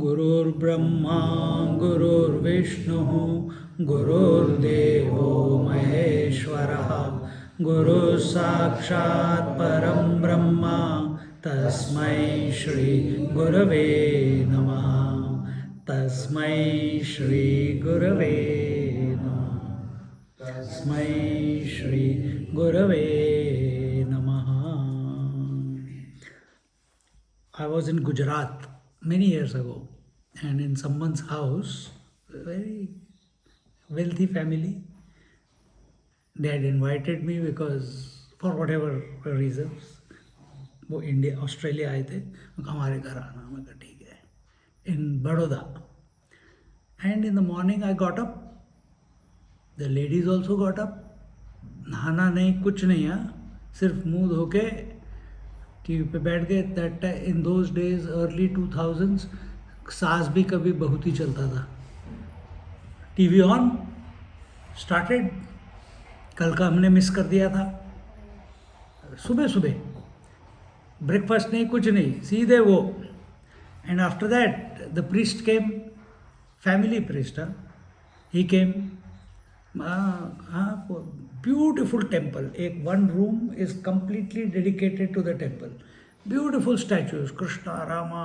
गुरुर्ब्रह्मा गुरुर्विष्णुः गुरुर्देवो महेश्वरः गुरुः साक्षात् परं ब्रह्म तस्मै श्री गुरवे नमः। तस्मै श्री गुरवे नमः। तस्मै श्री गुरवे नमः। I was in Gujarat many years ago, and in someone's house, a very wealthy family. They had invited me because for whatever reasons, वो इंडिया ऑस्ट्रेलिया आए थे, हमारे घर आना। मैं कहा ठीक है, in Baroda. And in the morning I got up, the ladies also got up. नहाना नहीं, कुछ नहीं, सिर्फ मुंह धो के टीवी पे बैठ गए। That in those days early 2000s सास भी कभी बहुत ही चलता था। TV on, started. कल का हमने मिस कर दिया था। सुबह सुबह ब्रेकफास्ट नहीं, कुछ नहीं, सीधे वो। And after that the priest came, family priest, he came. Beautiful temple, एक one room is completely dedicated to the temple. Beautiful statues, Krishna, Rama,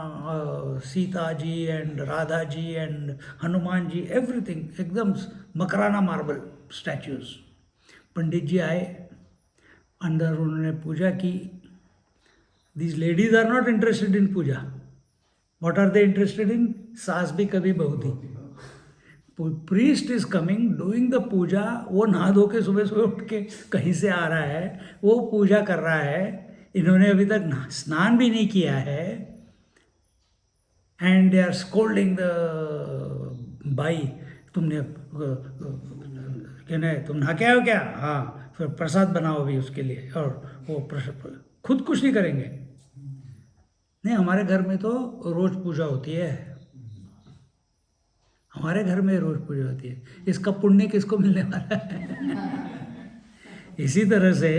Sita ji and Radha ji and Hanuman ji, everything एकदम मकराना मार्बल स्टैचूज। पंडित जी आए, अंदर उन्होंने पूजा की। These ladies are not interested in puja. What are they interested in? सास भी कभी बहू थी। Priest is coming, doing the पूजा। वो नहा धो के सुबह सुबह उठ के कहीं से आ रहा है, वो पूजा कर रहा है। इन्होंने अभी तक स्नान भी नहीं किया है। And they are scolding the बाई, तुमने कहना है तुम नहा के आए हो क्या? हाँ, फिर प्रसाद बनाओ अभी उसके लिए। और वो खुद कुछ नहीं करेंगे। नहीं, हमारे घर में तो रोज पूजा होती है। हमारे घर में रोज पूजा होती है। इसका पुण्य किसको मिलने वाला है? इसी तरह से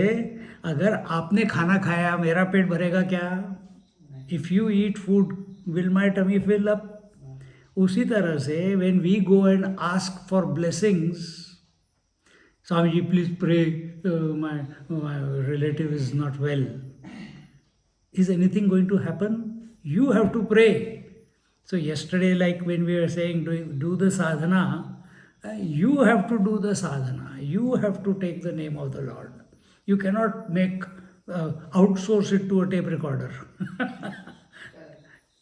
अगर आपने खाना खाया, मेरा पेट भरेगा क्या? If you eat food, will my tummy fill up? उसी तरह से when we go and ask for blessings, Swami ji please pray, my relative is not well, is anything going to happen? You have to pray. So yesterday, like when we were saying do the sadhana, you have to do the sadhana. You have to take the name of the Lord. You cannot make outsource it to a tape recorder.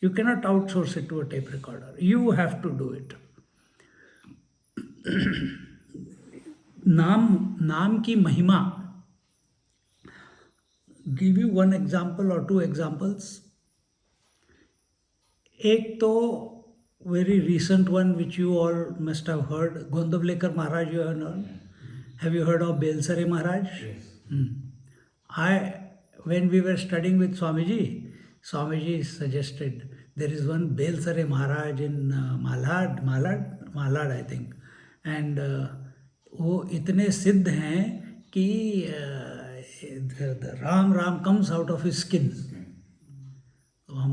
You cannot outsource it to a tape recorder. You have to do it. नाम की महिमा. Give you one example or two examples. एक तो very recent one which you all must have heard, Gondavlekar Maharaj, you have heard. Have you heard of Belsare Maharaj? Yes. When we were studying with Swamiji suggested there is one Belsare Maharaj in Malad I think, and वो इतने सिद्ध हैं कि the Ram comes out of his skin. तो हम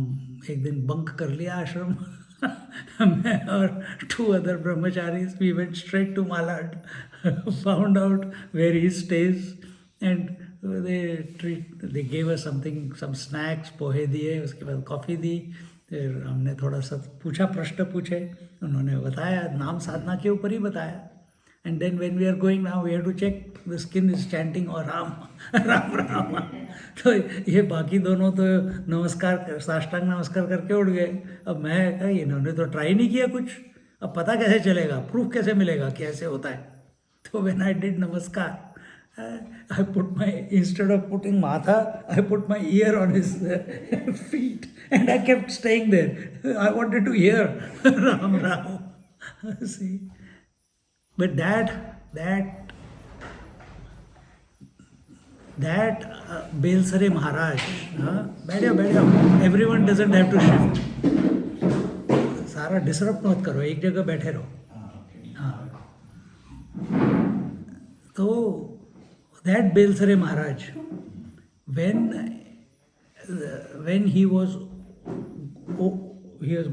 एक दिन bunk कर लिया आश्रम. मैं और 2 other brahmacharis, we went straight to Malad, found out where he stays, and they gave us something, some snacks, पोहे दिए, उसके बाद कॉफ़ी दी. फिर हमने थोड़ा सा प्रश्न पूछे, उन्होंने बताया, नाम साधना के ऊपर ही बताया. And then when we are going now, we have to check the skin is chanting or Ram. तो ये बाकी दोनों तो नमस्कार, साष्टांग नमस्कार करके उठ गए. अब मैं कहा इन्होंने तो ट्राई नहीं किया कुछ, अब पता कैसे चलेगा, प्रूफ कैसे मिलेगा कैसे होता है. तो when I did नमस्कार, I put instead of putting matha, I put my ear on his feet and I kept staying there. I wanted to hear Ram Ram. See, but that Belsare Maharaj, बैठो बैठो, everyone doesn't have to shift. सारा disrupt मत करो, एक जगह बैठे रहो. हाँ. तो that Belsare Maharaj, when he was he was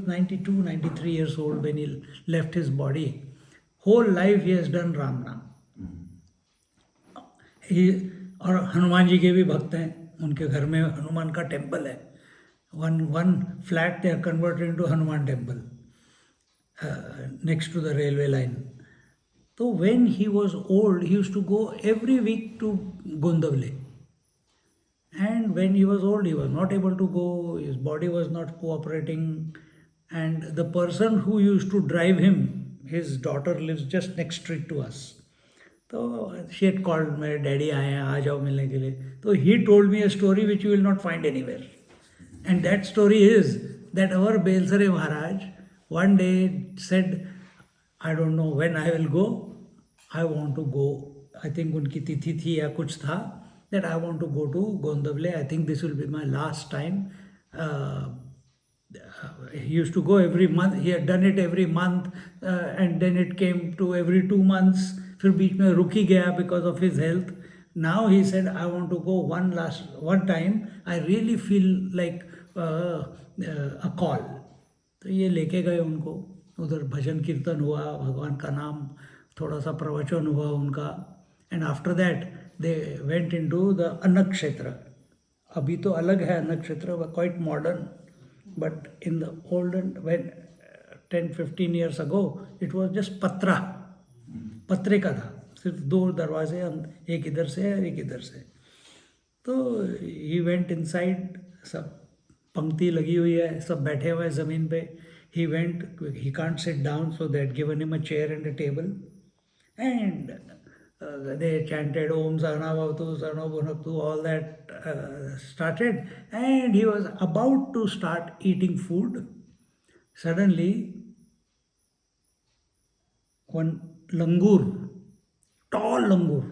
92, 93 years old when he left his body. Whole life he has done Ram Nam. और हनुमान जी के भी भक्त हैं, उनके घर में हनुमान का टेम्पल है. One flat they are converted into Hanuman temple next to the railway line. So when he was old, he used to go every week to Gondavle. And when he was old, he was not able to go, his body was not cooperating. And the person who used to drive him, his daughter lives just next street to us. So she had called me, Daddy, aa jao milne ke liye. So he told me a story which you will not find anywhere. And that story is that our Belsare Maharaj one day said, I don't know when I will go, I want to go. I think unki tithi thi ya kuch tha, that I want to go to Gondavle. I think this will be my last time. He used to go every month. He had done it every month, and then it came to every 2 months. फिर बीच में रुक ही गया because of his health. Now he said, I want to go one time. I really feel like a call. तो ये लेके गए उनको, उधर भजन कीर्तन हुआ, भगवान का नाम, थोड़ा सा प्रवचन हुआ उनका. And after that they went into the Anak Kshetra. अभी तो अलग है Anak Kshetra, quite modern. But in the olden, when 10-15 years ago, it was just patra. पत्रे का था, सिर्फ 2 दरवाजे, एक इधर से और एक इधर से. तो ही वेंट इनसाइड, सब पंक्ति लगी हुई है, सब बैठे हुए हैं ज़मीन पे. He went, he can't sit down, so that given him a chair and a table. And they chanted Om Sahana Bhavatu, Sahana Bhunaktu, all that started. And he was about to start eating food. Suddenly, one langur, tall langur,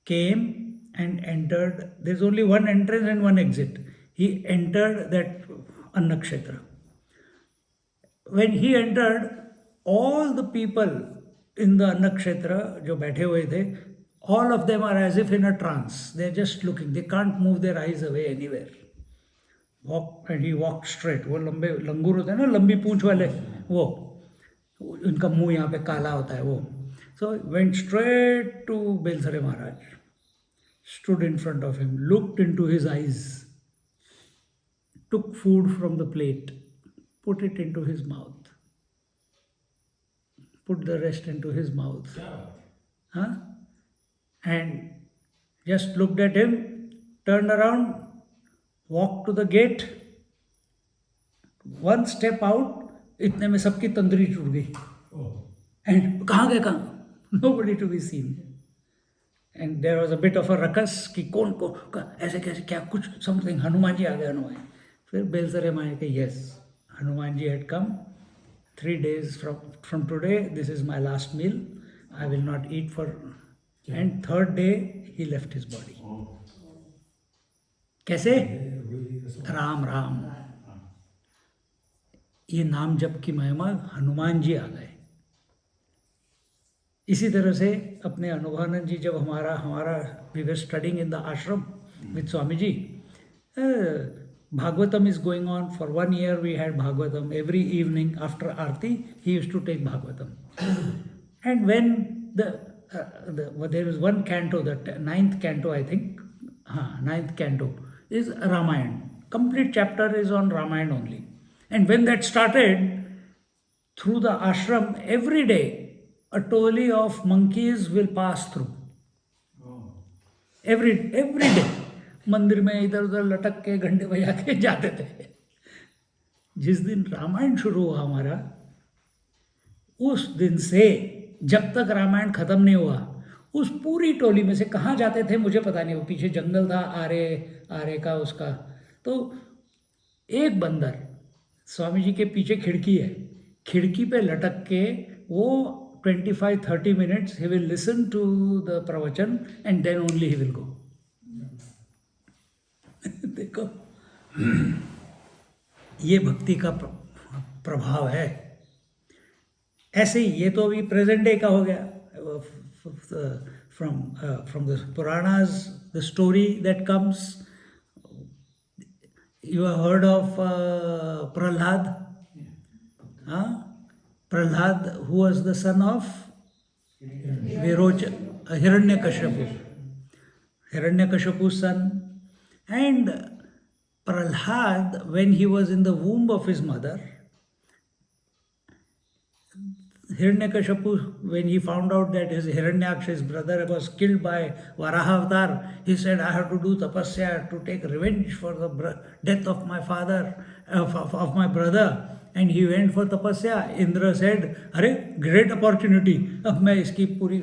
came and entered. There's only one entrance and one exit. He entered that Annakshetra. When he entered, all the people in the Annakshetra, जो बैठे हुए थे, all of them are as if in a trance. They're just looking. They can't move their eyes away anywhere. And he walked straight. वो लंबे लंगूर होते हैं ना, लंबी पूंछ वाले, वो उनका मुंह यहाँ पे काला होता है वो. So went straight to Belsare Maharaj, stood in front of him, looked into his eyes, took food from the plate, put it into his mouth, put the rest into his mouth, and just looked at him, turned around, walked to the gate, one step out, इतने में सबकी तंद्री टूट गई. And कहाँ गए कहाँ? Nobody to be seen. And there was a bit of a ruckus कि कौन को ऐसे कैसे क्या कुछ something, हनुमान जी आ गए हनुमान. फिर बेलसरे माए के yes, Hanuman ji had come. 3 days from today, this is my last meal. I will not eat for. And 3rd day he left his body. कैसे? राम राम. ये नाम जप की महिमा, हनुमान जी आ गए. इसी तरह से अपने अनुभवानंद जी, जब हमारा we were studying in the ashram with Swami ji, Bhagavatam is going on. For 1 year we had Bhagavatam. Every evening after Aarti, he used to take Bhagavatam. And when there is one canto, the 9th canto I think, 9th canto is Ramayana. Complete chapter is on Ramayana only. And when that started, through the ashram, every day, a tolly of monkeys will pass through. Every day. मंदिर में इधर उधर लटक के घंटे बजा के जाते थे. जिस दिन रामायण शुरू हुआ हमारा, उस दिन से जब तक रामायण खत्म नहीं हुआ, उस पूरी टोली में से कहाँ जाते थे मुझे पता नहीं, वो पीछे जंगल था आरे आरे का उसका। तो एक बंदर, स्वामी जी के पीछे खिड़की है, खिड़की पे लटक के वो 25-30 minutes he will listen to the pravachan and then only he will go. देखो ये भक्ति का प्रभाव है। ऐसे ही ये तो अभी प्रेजेंट डे का हो गया, from the Puranas the story that comes. You have heard of Prahlad? Prahlad who was the son of विरोच Hiranyakashipu, Hiranyakashipu's son. And Prahlad, when he was in the womb of his mother, Hiranyakashipu, when he found out that his Hiranyaksha, his brother, was killed by Varaha Avatar, he said, I have to do tapasya to take revenge for the death of my father, of my brother. And he went for tapasya. Indra said, अरे great opportunity, अब मैं इसकी पूरी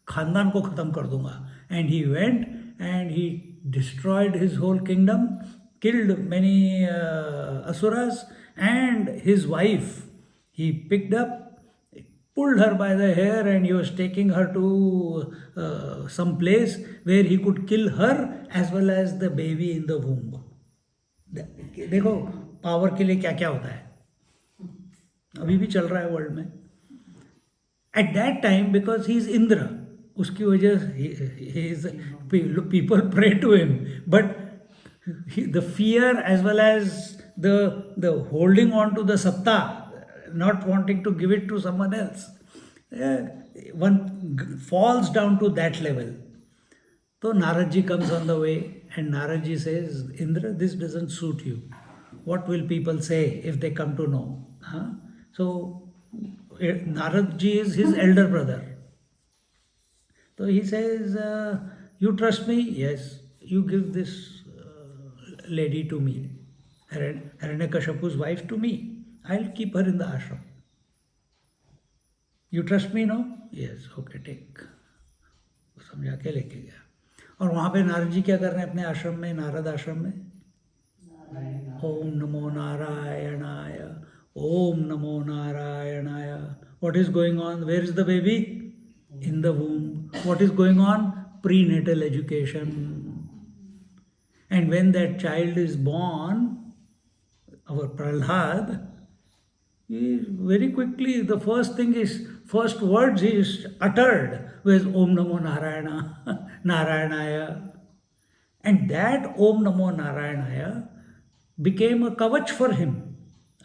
खानदान को खत्म कर दूंगा. And he went and he destroyed his whole kingdom, killed many asuras, and his wife he picked up, pulled her by the hair, and he was taking her to some place where he could kill her as well as the baby in the womb. देखो power के लिए क्या क्या होता है, अभी भी चल रहा है वर्ल्ड में. At that time, because he is Indra, उसकी वजह people pray to him, but the fear as well as the holding on to the satta, not wanting to give it to someone else, one falls down to that level. So Narad ji comes on the way and Narad ji says, Indra, this doesn't suit you. What will people say if they come to know? So Narad ji is his elder brother. So he says, you trust me? Yes. You give this lady to me, Hiranyakashipu's wife to me. I'll keep her in the ashram. You trust me, no? Yes. Okay, take. समझा के लेके गया. और वहाँ पे नारद जी क्या कर रहे हैं अपने आश्रम में, नारद आश्रम में? ओम नमो नारायणाय, ओम नमो नारायणाय. What is going on? Where is the baby? In the womb. What is going on? Prenatal education. And when that child is born, our Prahlad, he very quickly, the first words he is uttered was Om Namo Narayana, Narayanaya. And that Om Namo Narayanaya became a kavach for him.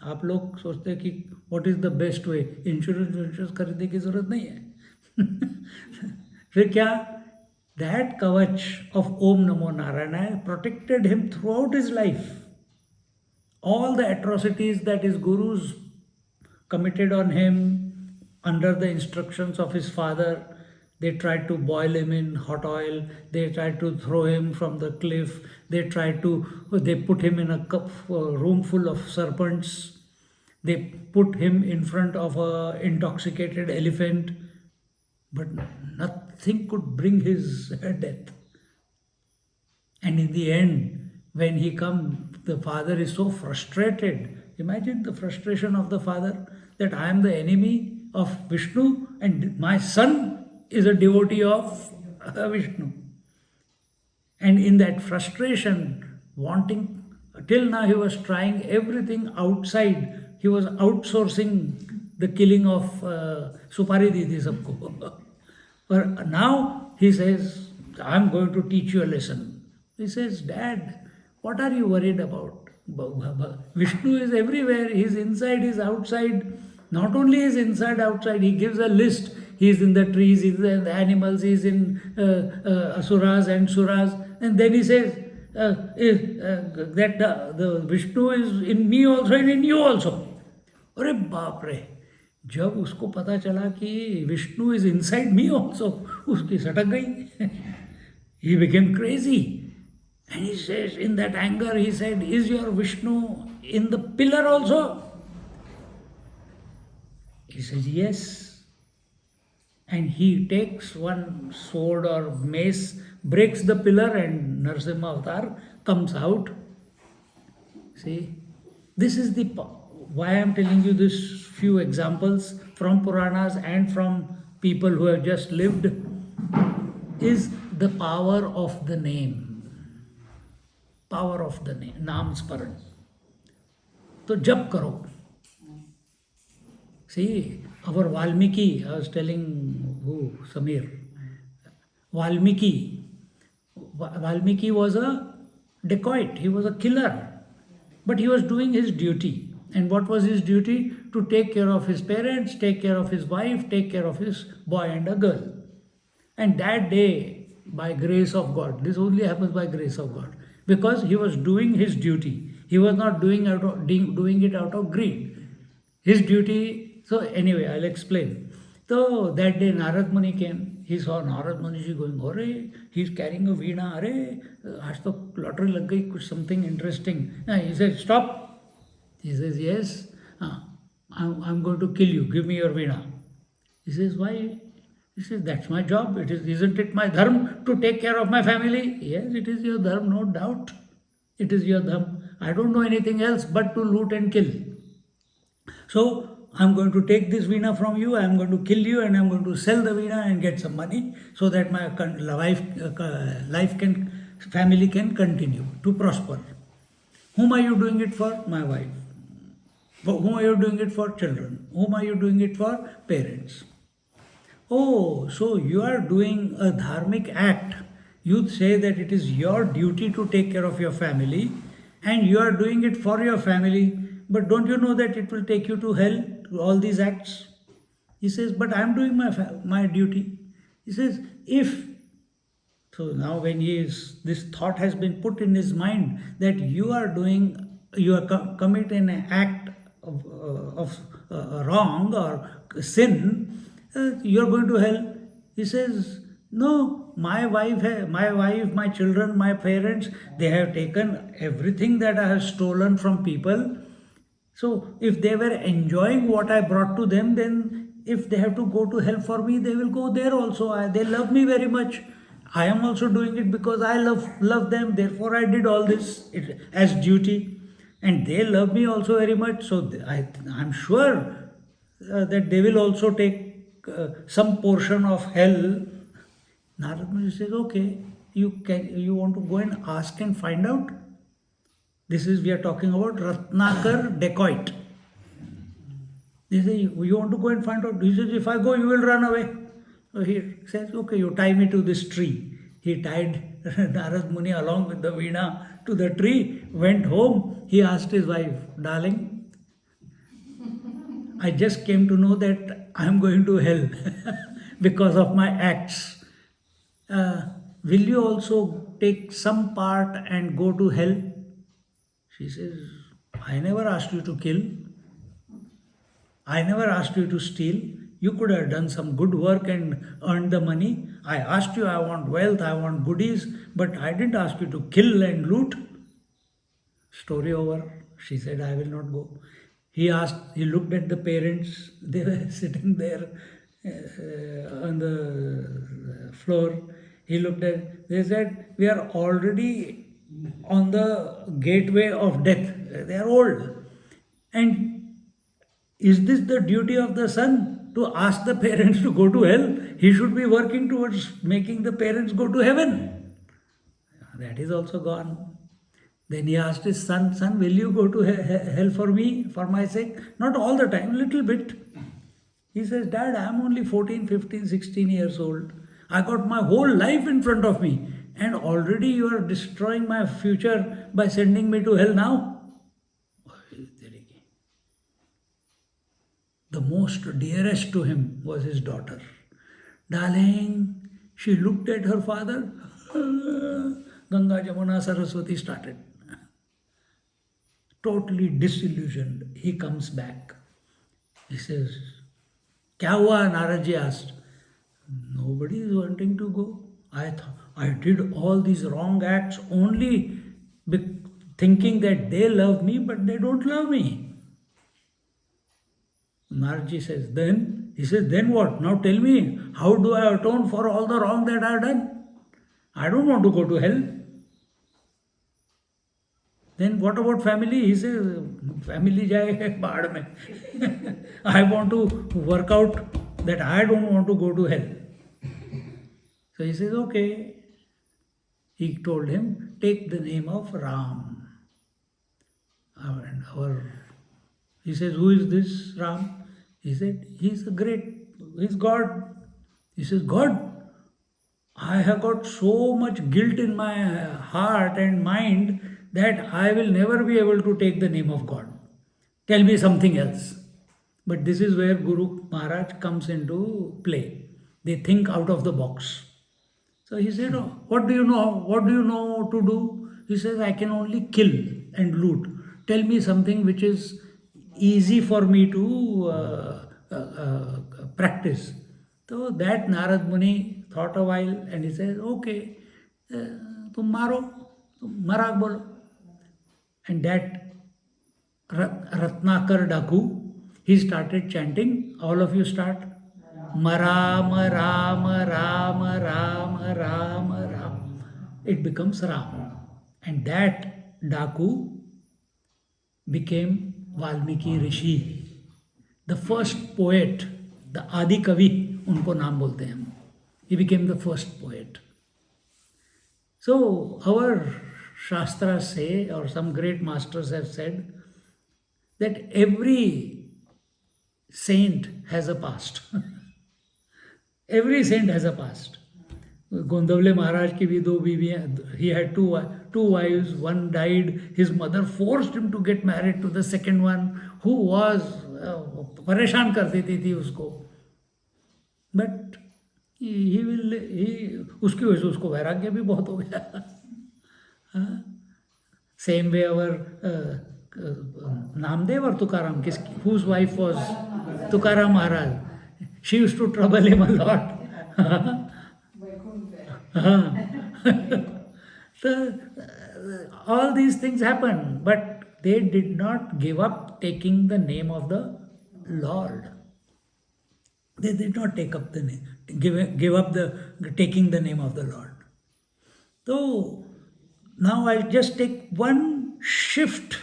आप लोग सोचते हैं कि what is the best way? Insurance खरीदने की जरूरत नहीं है. फिर क्या? That kavach of Om Namo Narayana protected him throughout his life. All the atrocities that his gurus committed on him under the instructions of his father, they tried to boil him in hot oil, they tried to throw him from the cliff, they put him in a room full of serpents, they put him in front of an intoxicated elephant, but nothing could bring his death. And in the end, when he comes, the father is so frustrated. Imagine the frustration of the father, that I am the enemy of Vishnu and my son is a devotee of Vishnu. And in that frustration, wanting, till now he was trying everything outside. He was outsourcing the killing of Supari Didi sabko. But now he says, I am going to teach you a lesson. He says, Dad, what are you worried about? Vishnu is everywhere. He is inside, he is outside. Not only is inside, outside, he gives a list. He is in the trees, he is in the animals, he is in asuras and suras. And then he says that the Vishnu is in me also and in you also. अरे बाप रे, जब उसको पता चला कि Vishnu is inside me also, उसकी सटक गई. He became crazy. And he says, in that anger, he said, is your Vishnu in the pillar also? He says, yes. And he takes one sword or mace, breaks the pillar, and Narasimha Avatar comes out. See, this is the why I am telling you this few examples from Puranas and from people who have just lived is the power of the name. Power of the name, नाम स्मरण. तो जप करो. See, our Valmiki, I was telling who, Samir, Valmiki. Valmiki was a dacoit, he was a killer, but he was doing his duty. And what was his duty? To take care of his parents, take care of his wife, take care of his boy and a girl. And that day, by grace of God, this only happens by grace of God, because he was doing his duty. He was not doing it out of greed. His duty. So anyway, I'll explain. So that day Narad Muni came. He saw Narad Muni ji going, "Arey, he's carrying a veena. Arey, aaj to lottery lag gayi, kuch something interesting." He said, "Stop." He says, "Yes, I'm going to kill you. Give me your veena." He says, "Why?" He says, "That's my job. Isn't it my dharma to take care of my family?" "Yes, it is your dharma, no doubt. It is your dharma. I don't know anything else but to loot and kill. So I'm going to take this veena from you, I'm going to kill you, and I'm going to sell the veena and get some money so that my family can continue to prosper. Whom are you doing it for? My wife. Whom are you doing it for? Children. Whom are you doing it for? Parents." Oh, so you are doing a dharmic act. You say that it is your duty to take care of your family, and you are doing it for your family, but don't you know that it will take you to hell, all these acts? He says, "But I am doing my duty." He says, if so now when this thought has been put in his mind that you are committing an act of wrong or sin, you are going to hell. He says, "No, my wife, my children, my parents, they have taken everything that I have stolen from people. So if they were enjoying what I brought to them, then if they have to go to hell for me, they will go there also. They love me very much. I am also doing it because I love them. Therefore, I did all this as duty, and they love me also very much. So I'm sure that they will also take some portion of hell." Narad Muni says, "Okay, you want to go and ask and find out?" We are talking about Ratnakar dacoit. They say, "You want to go and find out?" He says, "If I go, you will run away." So he says, "Okay, you tie me to this tree." He tied Narad Muni along with the veena to the tree, went home. He asked his wife, "Darling, I just came to know that I am going to hell because of my acts. Will you also take some part and go to hell?" She says, "I never asked you to kill. I never asked you to steal. You could have done some good work and earned the money. I asked you, I want wealth, I want goodies, but I didn't ask you to kill and loot." Story over. She said, "I will not go." He looked at the parents. They were sitting there on the floor. He looked they said, "We are already on the gateway of death." They are old. And is this the duty of the son to ask the parents to go to hell? He should be working towards making the parents go to heaven. That is also gone. Then he asked his son, "Son, will you go to hell for me, for my sake?" "Not all the time, little bit." He says, "Dad, I am only 14, 15, 16 years old. I got my whole life in front of me, and already you are destroying my future by sending me to hell now." The most dearest to him was his daughter. "Darling," she looked at her father. Ganga, Jamuna, Saraswati started. Totally disillusioned. He comes back. He says, "Kya hua?" Naradji asked. "Nobody is wanting to go. I did all these wrong acts only thinking that they love me, but they don't love me." Naradji says, "Then He says, then what? Now tell me, how do I atone for all the wrong that I have done? I don't want to go to hell. Then what about family? He says, family jaye baad mein. I want to work out that I don't want to go to hell. So he says, okay. He told him, take the name of Ram. He says, who is this Ram? He said, he's God. He says, God? I have got so much guilt in my heart and mind that I will never be able to take the name of God. Tell me something else. But this is where Guru Maharaj comes into play. They think out of the box. So he said, oh, what do you know? What do you know to do? He says, I can only kill and loot. Tell me something which is easy for me to practice. So that Narad Muni thought a while and he says, okay, tum maro, tum marak bolo. And that Ratnakar Daku, he started chanting. All of you start. Marama, Rama, Rama, Rama, Rama, Rama. It becomes Ram. And that Daku became Valmiki Rishi. The first poet, the Adi Kavi, unko naam bolte hain. He became the first poet. So our Shastras say, or some great masters have said, that every saint has a past. Every saint has a past. Gondavle Maharaj ki bhi do biwiyan. He had two wives. One died. His mother forced him to get married to the second one, who was परेशान कर देती थी उसको. But उसकी वजह से उसको वैराग्य भी बहुत हो गया. Same way our Namdev or Tukaram, whose wife was Tukaram Maharaj. She used to trouble him a lot. So, all these things happen, but they did not give up taking the name of the Lord. They did not take up the name, give up taking the name of the Lord. So now I'll just take one shift.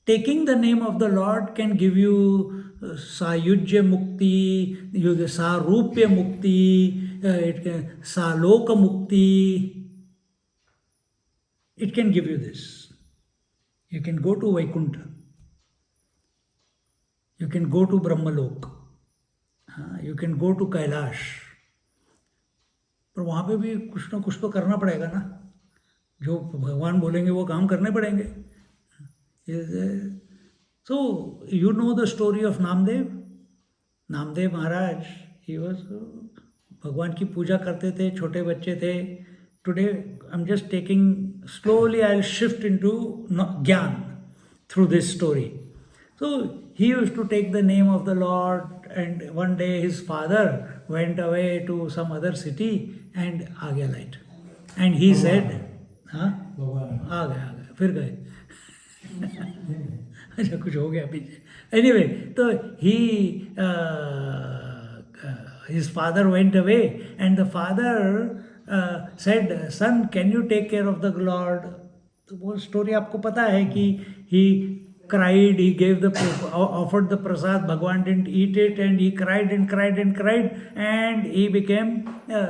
Taking the name of the Lord can give you Sayujya Mukti, Sarupya Mukti, Saloka Mukti. It can give you this. You can go to Vaikuntha. You can go to Brahmalok. You can go to Kailash. पर वहाँ पे भी कुछ ना कुछ तो करना पड़ेगा ना. जो भगवान बोलेंगे वो काम करने पड़ेंगे. So, you know the story of Namdev? Namdev Maharaj, he was, भगवान की पूजा करते थे, छोटे बच्चे थे. Today, I'm just taking, slowly I'll shift into gyaan through this story. So, he used to take the name of the Lord, and one day his father went away to some other city and आ गया light. And he said, हाँ आ गया फिर गए. अच्छा कुछ हो गया पीछे. Anyway, so his father went away, and the father said, son, can you take care of the Lord? तो वो story आपको पता है कि he cried, he offered the prasad, Bhagwan didn't eat it, and he cried and cried and cried, and he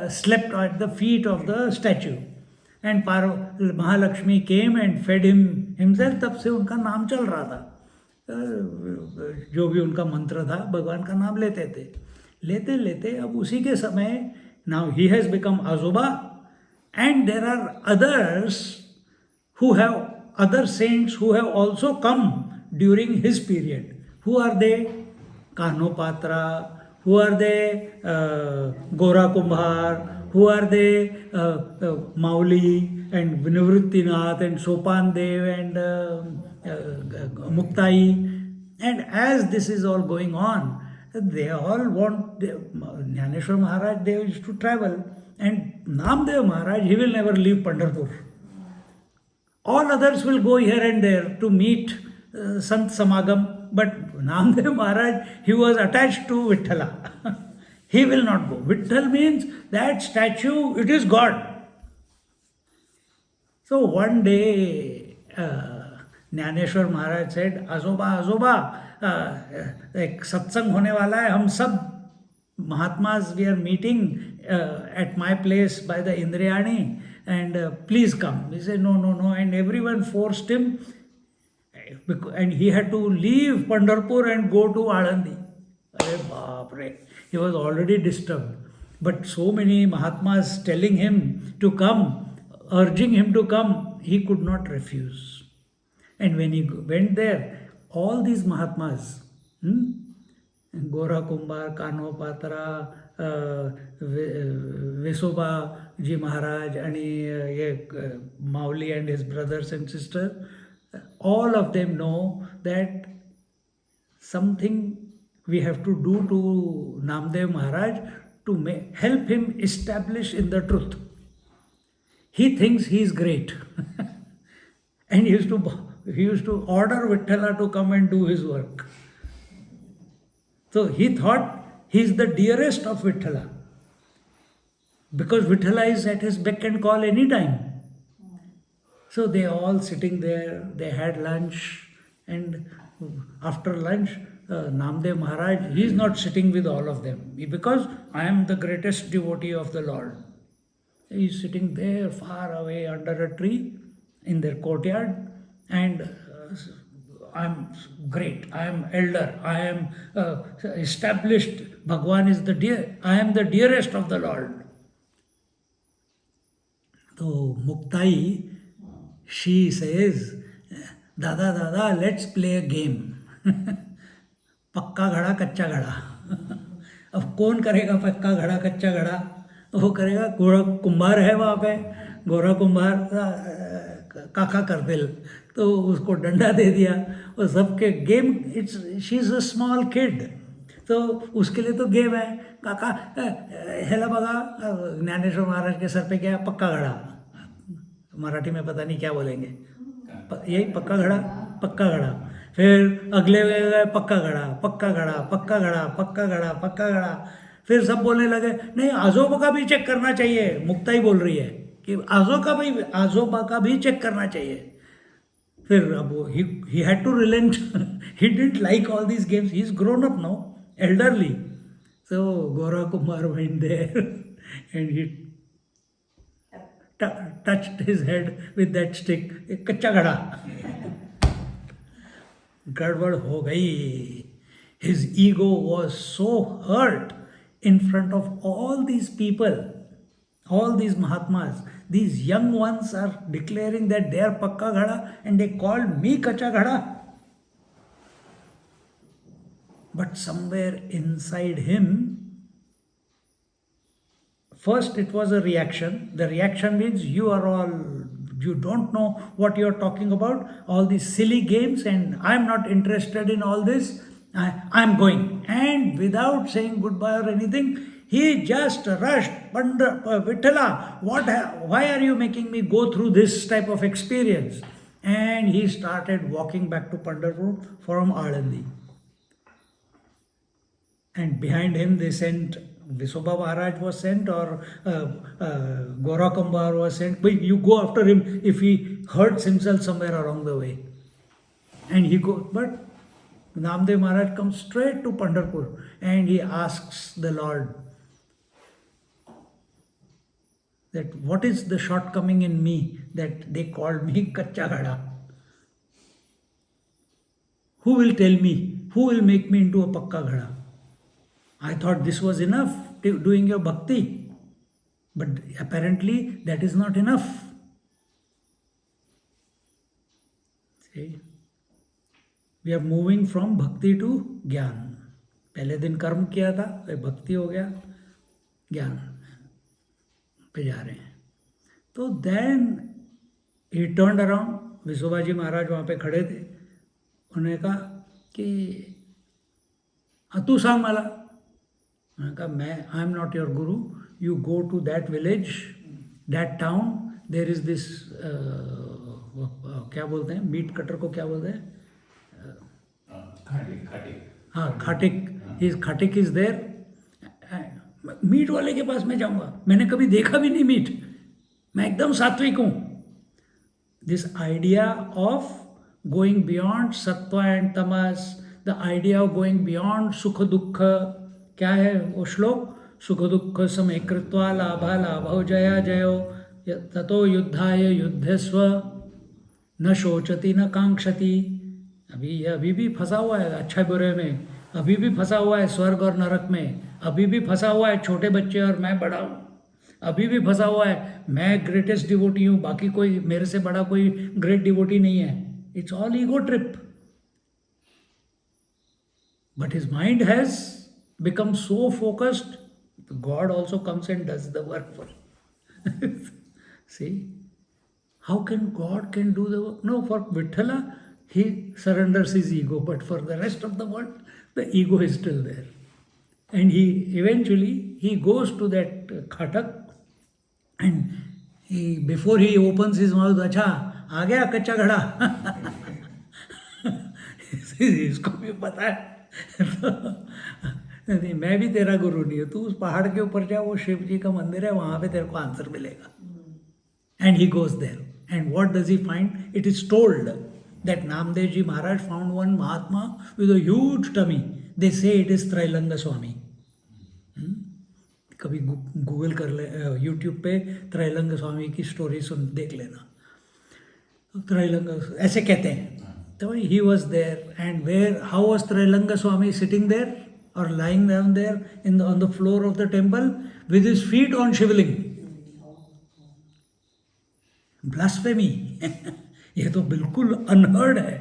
slept at the feet of the statue. And Mahalakshmi came and fed him himself. तब से उनका नाम चल रहा था. जो भी उनका मंत्र था, भगवान का नाम लेते थे. लेते लेते अब उसी के समय, now he has become Azoba, and there are others who have, other saints who have also come during his period. Who are they? Kanopatra. Who are they? Gora Kumbhar. Who are they? Mauli and Nivrittinath and Sopan Dev and Muktai. And as this is all going on, they all want, Jnaneshwar Maharaj, they used to travel. And Namdev Maharaj, he will never leave Pandharpur. All others will go here and there to meet Sant Samagam. but Namdev Maharaj, he was attached to Vithala. He will not go. Vitthal means that statue, it is God. So one day, Dnyaneshwar Maharaj said, आजोबा आजोबा, एक सत्संग होने वाला है, हम सब Mahatmas, we are meeting at my place by the Indriyani, and please come. He said, no, no, no, and everyone forced him, and he had to leave Pandharpur and go to Alandi. Arey baap re. He was already disturbed. But so many Mahatmas telling him to come, urging him to come, he could not refuse. And when he went there, all these Mahatmas, Gora Kumbhar, Kano Patra, Visoba Ji Maharaj, and Mauli and his brothers and sisters, all of them know that something we have to do to Namdev Maharaj to help him establish in the truth. He thinks he is great. And he used to order Vithala to come and do his work. So he thought he is the dearest of Vithala, because Vithala is at his beck and call anytime. So they all sitting there, they had lunch, and after lunch, Namdev Maharaj, he is not sitting with all of them, because I am the greatest devotee of the Lord. He is sitting there far away under a tree in their courtyard, and I'm great, I am elder, I am established, Bhagwan is the dear, I am the dearest of the Lord. So Muktai, she says, Dada, Dada, let's play a game. पक्का घड़ा कच्चा घड़ा. अब कौन करेगा पक्का घड़ा कच्चा घड़ा? वो करेगा गोरा कुंभार है वहाँ पे, गोरा कुंभार काका कर दिल, तो उसको डंडा दे दिया. और सबके game, it's she is a small kid, तो उसके लिए तो गेम है. काका हेला बगा, ज्ञानेश्वर महाराज के सर पे क्या, पक्का घड़ा. मराठी में पता नहीं क्या बोलेंगे, यही पक्का घड़ा, पक्का घड़ा. फिर अगले गए पक्का घड़ा, पक्का घड़ा, पक्का घड़ा, पक्का घड़ा, पक्का घड़ा. फिर सब बोलने लगे नहीं, आजोबा का भी चेक करना चाहिए. मुक्ताई बोल रही है कि आजोबा का भी चेक करना चाहिए. फिर अब वो he had to relent. He didn't like all these games. He's grown up now, elderly. So Gora Kumar went there and he touched his head with that stick. कच्चा घड़ा. गड़बड़ हो गई. His ego was so hurt in front of all these people, all these Mahatmas. These young ones are declaring that they are Pakka Ghada and they called me Kacha Ghada. But somewhere inside him, first it was a reaction. The reaction means you don't know what you are talking about, all these silly games, and I am not interested in all this. I am going. And without saying goodbye or anything, he just rushed. Vithala, why are you making me go through this type of experience? And he started walking back to Pandharpur from Alandi. And behind him they sent, Visoba Maharaj was sent, or Gora Kumbhar was sent. But you go after him if he hurts himself somewhere along the way. And he goes, but Namdev Maharaj comes straight to Pandharpur and he asks the Lord that what is the shortcoming in me that they called me Kacha Ghada? Who will tell me? Who will make me into a Pakka Ghada? I thought this was enough, doing your bhakti. But apparently that is not enough. See? We are moving from bhakti to gyaan. पहले दिन कर्म किया था, फिर भक्ति हो गया, ज्ञान पे जा रहे हैं. तो then he turned around. Visoba जी महाराज वहाँ पे खड़े थे. उन्होंने कहा कि हाँ तू सांग मला. उन्होंने कहा I am not your guru. You go to that village, that town. There is this क्या बोलते हैं, मीट कटर को क्या बोलते हैं, हाँ Khatik, his Khatik is there. मीट वाले के पास मैं जाऊंगा, मैंने कभी देखा भी नहीं मीट, मैं एकदम सात्विक हूं. This idea of going beyond sattva and tamas, the idea of going beyond sukha dukkha, क्या है वो श्लोक? सुख दुख समय कृत्वा लाभा लाभो जया जयो ततो युद्धाय युद्धस्व न शोचति न कांक्षति. अभी भी फंसा हुआ है अच्छा बुरे में, अभी भी फंसा हुआ है स्वर्ग और नरक में, अभी भी फंसा हुआ है छोटे बच्चे और मैं बड़ा हूँ, अभी भी फंसा हुआ है मैं ग्रेटेस्ट डिवोटी हूँ, बाकी कोई मेरे से बड़ा कोई ग्रेट डिवोटी नहीं है. It's all ego trip. But his mind has become so focused, God also comes and does the work for him. See, how can God can do the work? No, for Vithala, he surrenders his ego, but for the rest of the world, the ego is still there. And he eventually goes to that khatak, and before he opens his mouth, अच्छा आ गया कच्चा घड़ा. इसको भी पता है. नहीं मैं भी तेरा गुरु नहीं हूँ, तू उस पहाड़ के ऊपर जा, वो शिव जी का मंदिर है, वहां पे तेरे को आंसर मिलेगा. And he goes there, and what does he find? It is told that Namdev ji Maharaj found one mahatma with a huge tummy. They say it is Trailang स्वामी. कभी गूगल कर ले, यूट्यूब पे त्रैलंग स्वामी की स्टोरी सुन देख लेना. त्रैलंग ऐसे कहते हैं. तो he was there, and where how was Trailanga Swami sitting there or lying down there on the floor of the temple with his feet on shivling. Blasphemy. ये तो बिल्कुल अनहर्ड है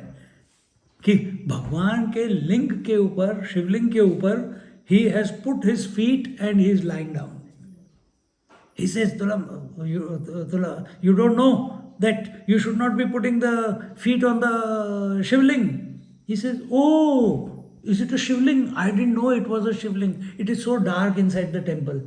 कि भगवान के लिंग के ऊपर, शिवलिंग के ऊपर, he has put his feet and he is lying down. He says, you don't know that you should not be putting the feet on the shivling. He says, oh, is it a shivling? I didn't know it was a shivling. It is so dark inside the temple.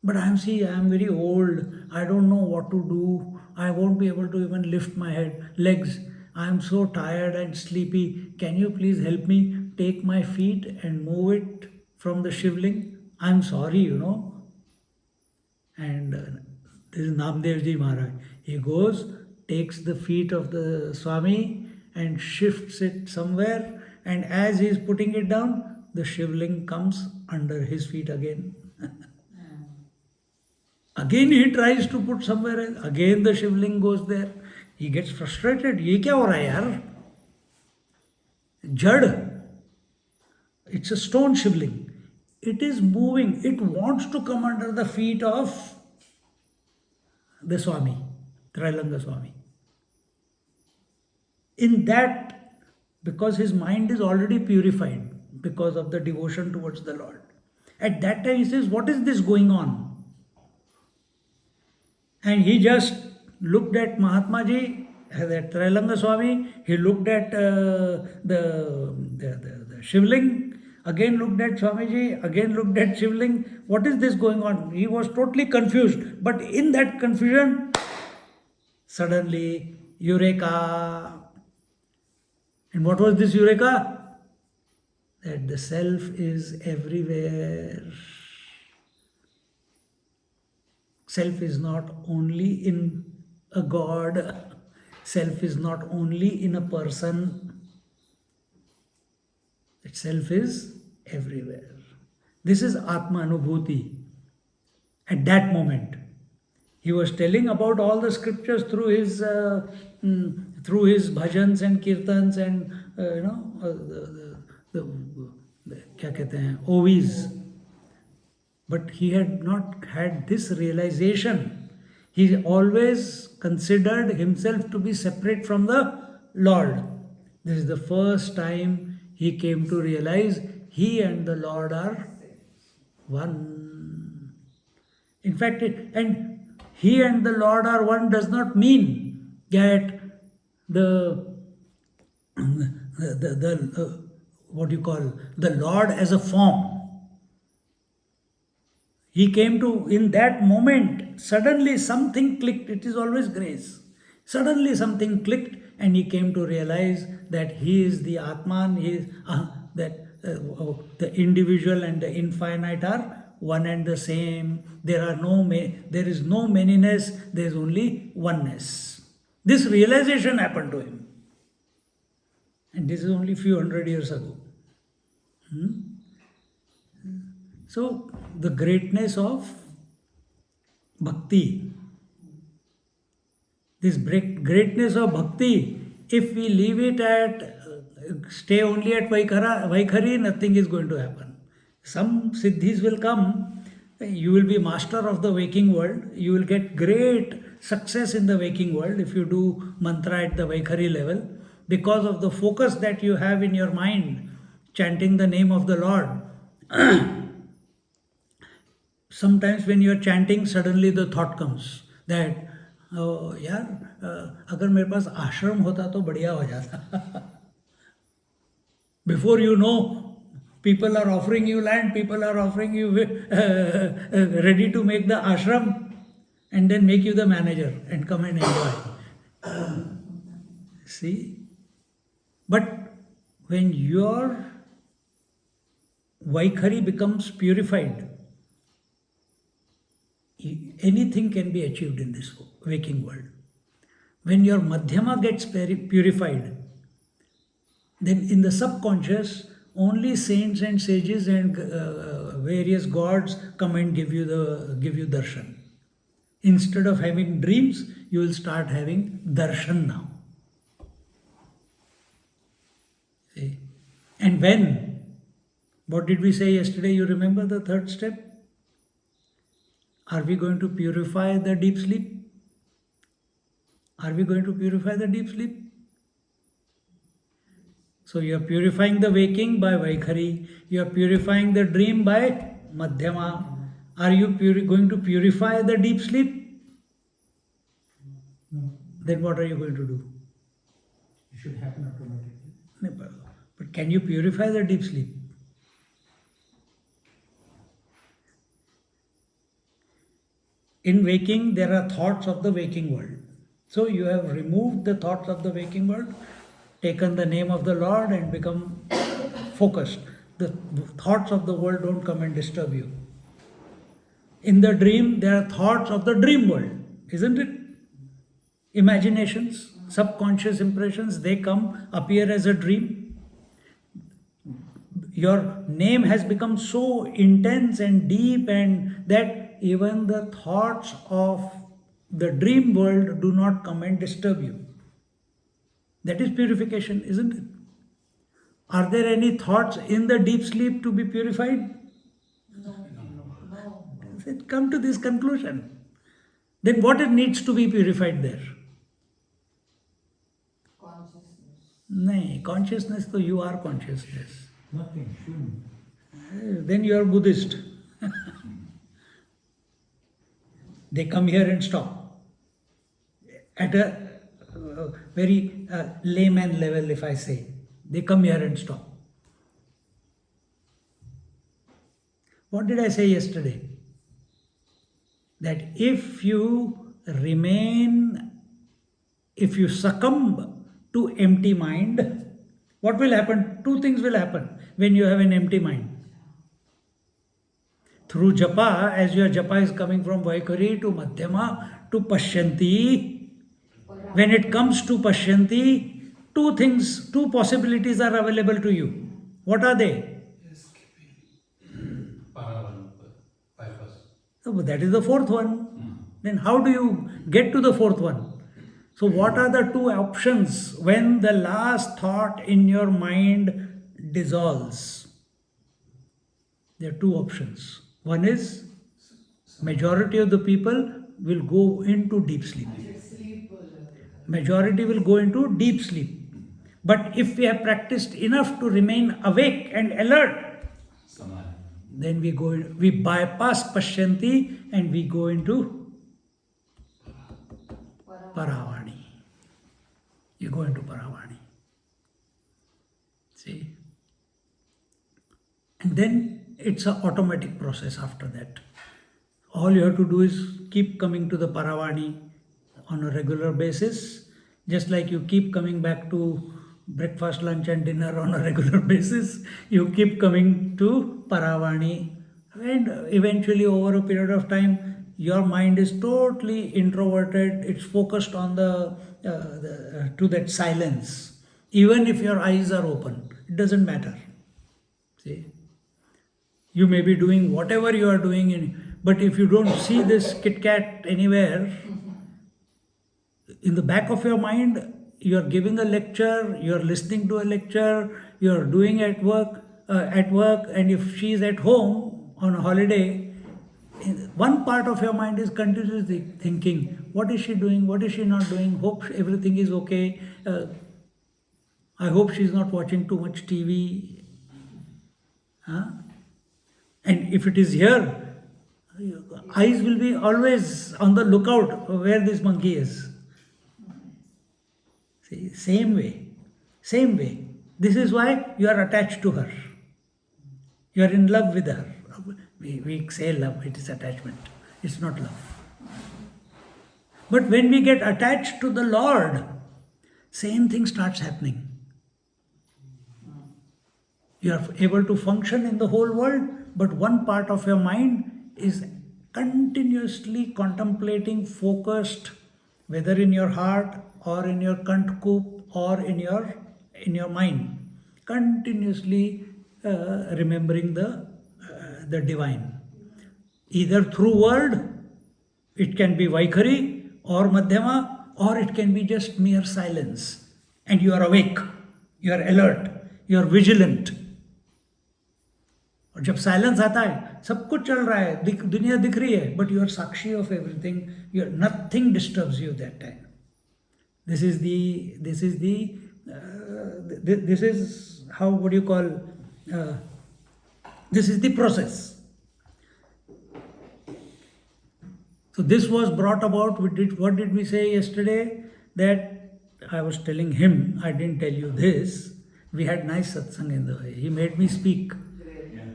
But I am very old. I don't know what to do. I won't be able to even lift my legs. I am so tired and sleepy. Can you please help me take my feet and move it from the shivling? I am sorry, And this is Namdev Ji Maharaj. He goes, takes the feet of the Swami and shifts it somewhere, and as he is putting it down, the shivling comes under his feet again. Again he tries to put somewhere else, again the shivling goes there. He gets frustrated. ये क्या हो रहा है यार? जड़. It's a stone shivling. It is moving. It wants to come under the feet of the Swami, Trailanga Swami. In that, because his mind is already purified because of the devotion towards the Lord, at that time he says, what is this going on? And he just looked at Mahatma Ji, that Trailanga Swami. He looked at the shivling, again looked at Swamiji, again looked at shivling. What is this going on? He was totally confused. But in that confusion, suddenly, Eureka! And what was this Eureka? That the self is everywhere. Self is not only in a God. Self is not only in a person. Self is everywhere. This is Atma Anubhuti. At that moment, he was telling about all the scriptures through his bhajans and kirtans and क्या कहते हैं, OVs. But he had not had this realization. He always considered himself to be separate from the Lord. This is the first time he came to realize he and the Lord are one. In fact, and he and the Lord are one does not mean that what do you call, the Lord as a form. He came to, in that moment, suddenly something clicked. It is always grace. Suddenly something clicked and he came to realize that he is the Atman, he is, the individual and the infinite are one and the same. There is no manyness, there is only oneness. This realization happened to him. And this is only few hundred years ago. So, the greatness of bhakti, this greatness of bhakti, if we leave it at, stay only at Vaikhari, nothing is going to happen. Some siddhis will come, you will be master of the waking world, you will get great success in the waking world if you do mantra at the Vaikhari level, because of the focus that you have in your mind, chanting the name of the Lord. Sometimes when you are chanting, suddenly the thought comes that, oh, यार अगर मेरे पास आश्रम होता तो बढ़िया हो जाता. Before you know, people are offering you land, people are offering you ready to make the ashram and then make you the manager and come and enjoy. See? But when your Vaikhari becomes purified, anything can be achieved in this waking world. When your Madhyama gets purified, then in the subconscious, only saints and sages and various gods come and give you darshan. Instead of having dreams, you will start having darshan now. See? And when? What did we say yesterday? You remember the third step? Are we going to purify the deep sleep? Are we going to purify the deep sleep? So you are purifying the waking by Vaikhari, you are purifying the dream by Madhyama. Are you going to purify the deep sleep? No. Then what are you going to do? It should happen automatically. But can you purify the deep sleep? In waking, there are thoughts of the waking world. So you have removed the thoughts of the waking world, taken the name of the Lord and become focused. The thoughts of the world don't come and disturb you. In the dream, there are thoughts of the dream world, isn't it? Imaginations, subconscious impressions, they come, appear as a dream. Your name has become so intense and deep, and that even the thoughts of the dream world do not come and disturb you. That is purification, isn't it? Are there any thoughts in the deep sleep to be purified? No. Come to this conclusion. Then what it needs to be purified there? Consciousness. No, consciousness, so you are consciousness. Nothing, shouldn't. Then you are Buddhist. They come here and stop. At a very layman level, if I say, they come here and stop. What did I say yesterday? That if you succumb to empty mind, what will happen? Two things will happen when you have an empty mind. Through japa, as your japa is coming from Vaikhari to Madhyama to Pashyanti, when it comes to Pashyanti, two possibilities are available to you. What are they? So that is the fourth one. Then how do you get to the fourth one? So what are the two options when the last thought in your mind dissolves? There are two options. One is majority of the people will go into deep sleep. Majority will go into deep sleep. But if we have practiced enough to remain awake and alert, then we bypass Pashyanti and we go into Paravani. You go into Paravani. See? And then it's an automatic process after that. All you have to do is keep coming to the Paravani on a regular basis, just like you keep coming back to breakfast, lunch, and dinner on a regular basis, you keep coming to Paravani, and eventually, over a period of time, your mind is totally introverted. It's focused on to that silence. Even if your eyes are open, it doesn't matter. See, you may be doing whatever you are doing, but if you don't see this Kit Kat anywhere, in the back of your mind, you are giving a lecture, you are listening to a lecture, you are doing at work, and if she is at home on a holiday, one part of your mind is continuously thinking, what is she doing, what is she not doing, hope everything is okay, I hope she is not watching too much TV. Huh? And if it is here, eyes will be always on the lookout where this monkey is. See, same way. This is why you are attached to her. You are in love with her. We say love, it is attachment. It's not love. But when we get attached to the Lord, same thing starts happening. You are able to function in the whole world, but one part of your mind is continuously contemplating, focused, whether in your heart or in your Kantkup or in your mind, continuously remembering the divine. Either through word, it can be Vaikhari or Madhyama, or it can be just mere silence. And you are awake, you are alert, you are vigilant. और जब silence आता है, सब कुछ चल रहा है, दुनिया दिख रही है, but you are sakshi of everything, you nothing disturbs you that time. This is how, what do you call, this is the process. So this was brought about, what did we say yesterday? That I was telling him, I didn't tell you this, we had nice satsang in the way. He made me speak.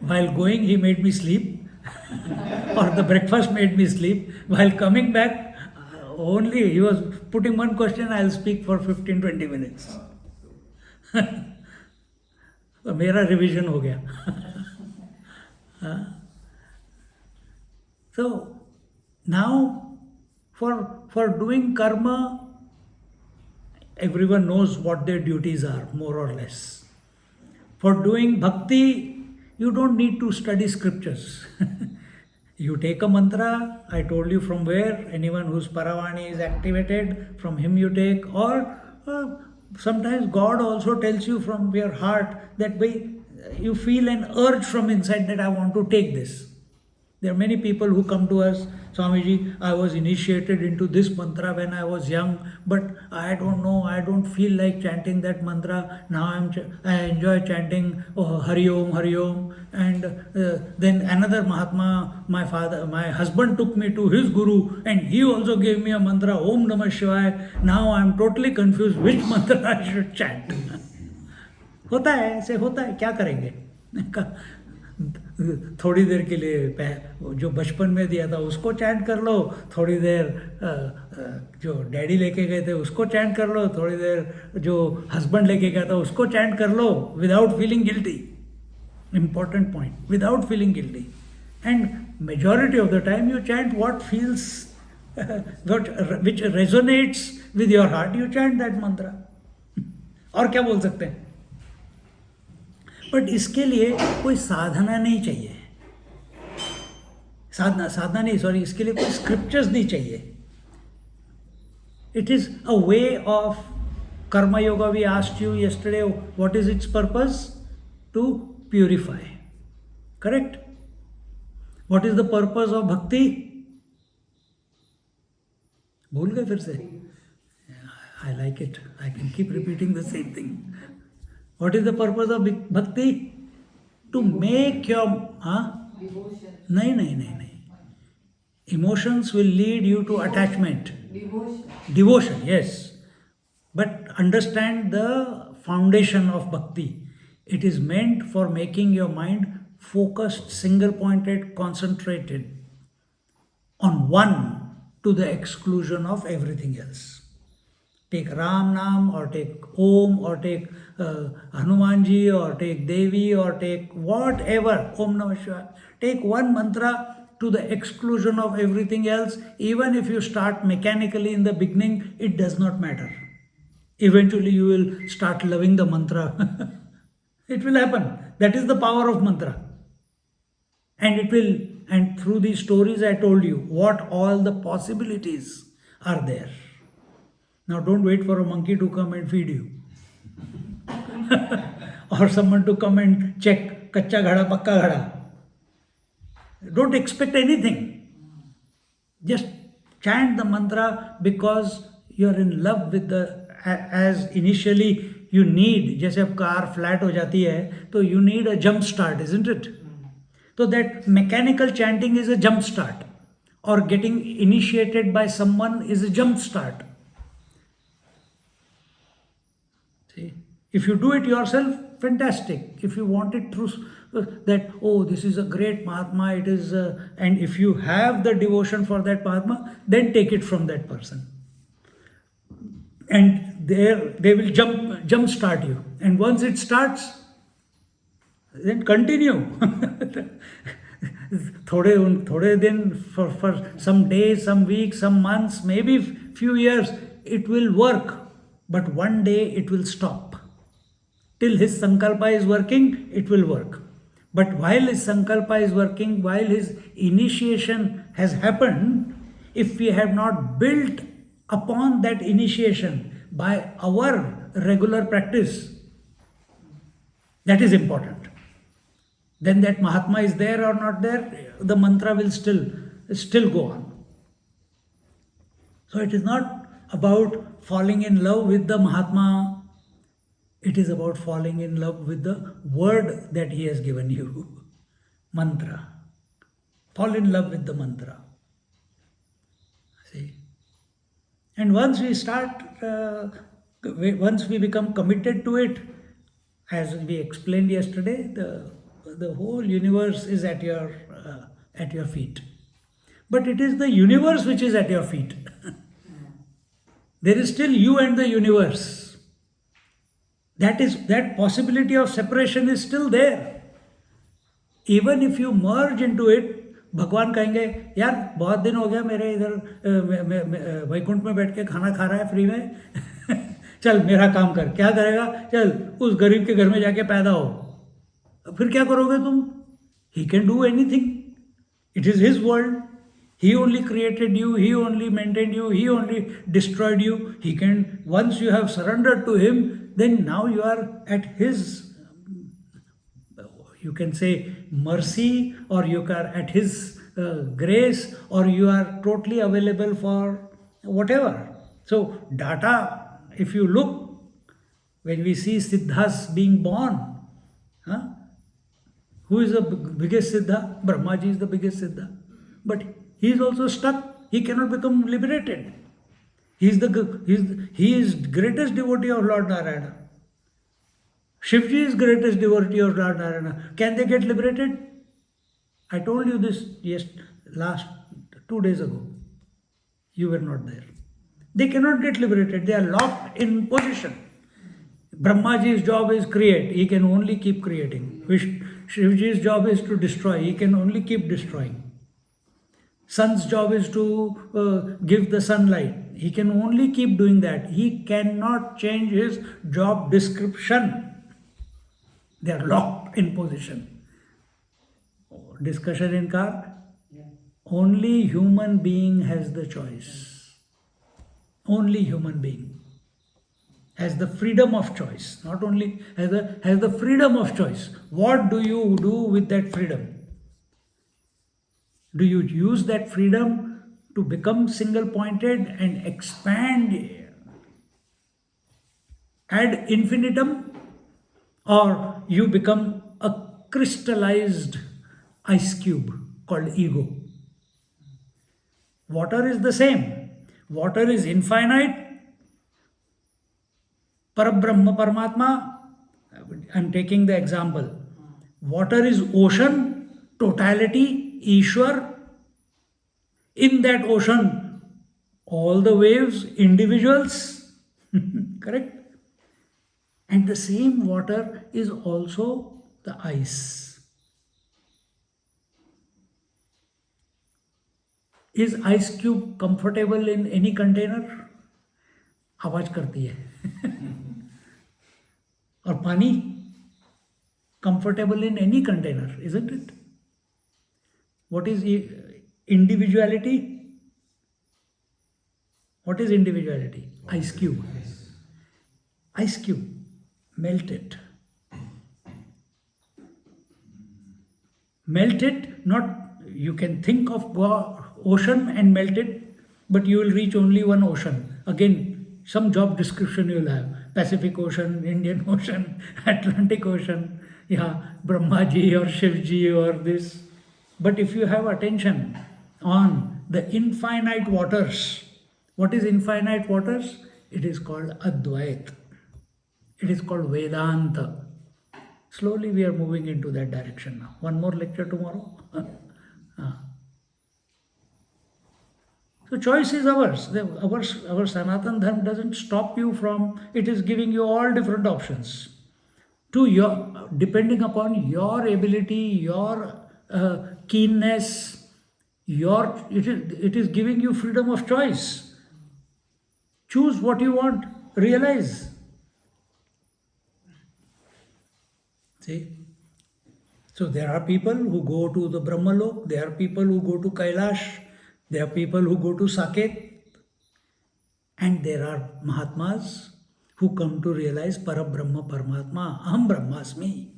While going, he made me sleep, or the breakfast made me sleep. While coming back, only he was putting one question, I'll speak for 15-20 minutes. तो मेरा revision हो गया. So now for doing karma, everyone knows what their duties are, more or less. For doing bhakti, you don't need to study scriptures. You take a mantra, I told you from where, anyone whose Paravani is activated, from him you take, or sometimes God also tells you from your heart that way you feel an urge from inside that I want to take this. There are many people who come to us, Swamiji, I was initiated into this mantra when I was young, but I don't know, I don't feel like chanting that mantra. Now I enjoy chanting Hari Om, Hari Om. And then another Mahatma, my husband took me to his guru, and he also gave me a mantra, Om Namah Shivaya. Now I am totally confused which mantra I should chant. होता है, ऐसे होता है, क्या करेंगे? थोड़ी देर के लिए जो बचपन में दिया था उसको चैंट कर लो, थोड़ी देर जो डैडी लेके गए थे उसको चैंट कर लो, थोड़ी देर जो हस्बैंड लेके गया था उसको चैंट कर लो, without feeling guilty. Important point, without feeling guilty. And majority of the time you chant what feels, which resonates with your heart, you chant that mantra. और क्या बोल सकते हैं? बट इसके लिए कोई साधना नहीं चाहिए, साधना नहीं, सॉरी, इसके लिए कोई स्क्रिप्चर्स नहीं चाहिए. It is a way of karma yoga. We asked you yesterday, what is its purpose? To purify. Correct? What is the purpose of bhakti? भूल गए फिर से? I like it. I can keep repeating the same thing. What is the purpose of bhakti? To make your... Devotion. नहीं. Emotions will lead you to attachment. Devotion, yes. But understand the foundation of bhakti. It is meant for making your mind focused, single-pointed, concentrated on one, to the exclusion of everything else. Take Ram Nam, or take Om, or take Hanumanji, or take Devi, or take whatever, Om Namah Shivaya. Take one mantra to the exclusion of everything else. Even if you start mechanically in the beginning, it does not matter. Eventually you will start loving the mantra. It will happen. That is the power of mantra. And it will, and through these stories I told you what all the possibilities are there. Now don't wait for a monkey to come and feed you. Or someone to come and check kacha ghada, pakka ghada. Don't expect anything. Just chant the mantra because you are in love with the, as initially you need, जैसे अब car flat हो जाती है तो you need a jump start, isn't it? So that mechanical chanting is a jump start, or getting initiated by someone is a jump start. See, if you do it yourself, fantastic. If you want it through that, oh, this is a great Mahatma, it is, and if you have the devotion for that Mahatma, then take it from that person. And there they will jump start you. And once it starts, then continue. थोड़े दिन, for some days, some weeks, some months, maybe few years, it will work. But one day it will stop. Till his sankalpa is working, it will work. But while his sankalpa is working, while his initiation has happened, if we have not built upon that initiation by our regular practice, that is important. Then that Mahatma is there or not there, the mantra will still go on. So it is not about falling in love with the Mahatma, it is about falling in love with the word that he has given you. Mantra. Fall in love with the mantra. See? And once we start, once we become committed to it, as we explained yesterday, the whole universe is at your feet. But it is the universe which is at your feet. There is still you and the universe. That possibility of separation is still there. Even if you merge into it, भगवान कहेंगे यार बहुत दिन हो गया मेरे इधर वैकुंठ में बैठ के खाना खा रहा है फ्री में चल मेरा काम कर. क्या करेगा? चल उस गरीब के घर में जाके पैदा हो. फिर क्या करोगे तुम? He can do anything. It is his world. He only created you, he only maintained you, he only destroyed you. He can, once you have surrendered to him, then now you are at his, you can say mercy, or you are at his grace, or you are totally available for whatever. So data, if you look, when we see Siddhas being born, who is the biggest Siddha? Brahmaji is the biggest Siddha. But he is also stuck. He cannot become liberated. He is greatest devotee of Lord Narayana. Shivji is greatest devotee of Lord Narayana. Can they get liberated? I told you this last 2 days ago. You were not there. They cannot get liberated. They are locked in position. Brahmaji's job is create. He can only keep creating. Shivji's job is to destroy. He can only keep destroying. Sun's job is to give the sunlight. He can only keep doing that. He cannot change his job description. They are locked in position. Discussion in car. Only human being has the choice. Only human being has the freedom of choice. Not only has the freedom of choice. What do you do with that freedom? Do you use that freedom to become single-pointed and expand ad infinitum? Or you become a crystallized ice cube called ego? Water is the same. Water is infinite. Parabrahma, Paramatma, I'm taking the example. Water is ocean, totality, Ishwar. In that ocean, all the waves individuals, correct? And the same water is also the ice. Is ice cube comfortable in any container? आवाज करती है. और पानी comfortable in any container, isn't it? What is individuality? What is individuality? Ice cube. Ice cube. Melt it. Melt it, not you can think of ocean and melt it, but you will reach only one ocean. Again, some job description you will have. Pacific Ocean, Indian Ocean, Atlantic Ocean, yeah, Brahmaji or Shivji or this. But if you have attention on the infinite waters, what is infinite waters? It is called Advait. It is called Vedanta. Slowly we are moving into that direction now. One more lecture tomorrow. So choice is ours. Our Sanatan Dharma doesn't stop you from, it is giving you all different options. Depending upon your ability, your keenness, it is giving you freedom of choice. Choose what you want. Realize. See? So there are people who go to the Brahmalok, there are people who go to Kailash, there are people who go to Saket, and there are Mahatmas who come to realize Parabrahma Paramatma, Aham Brahmasmi.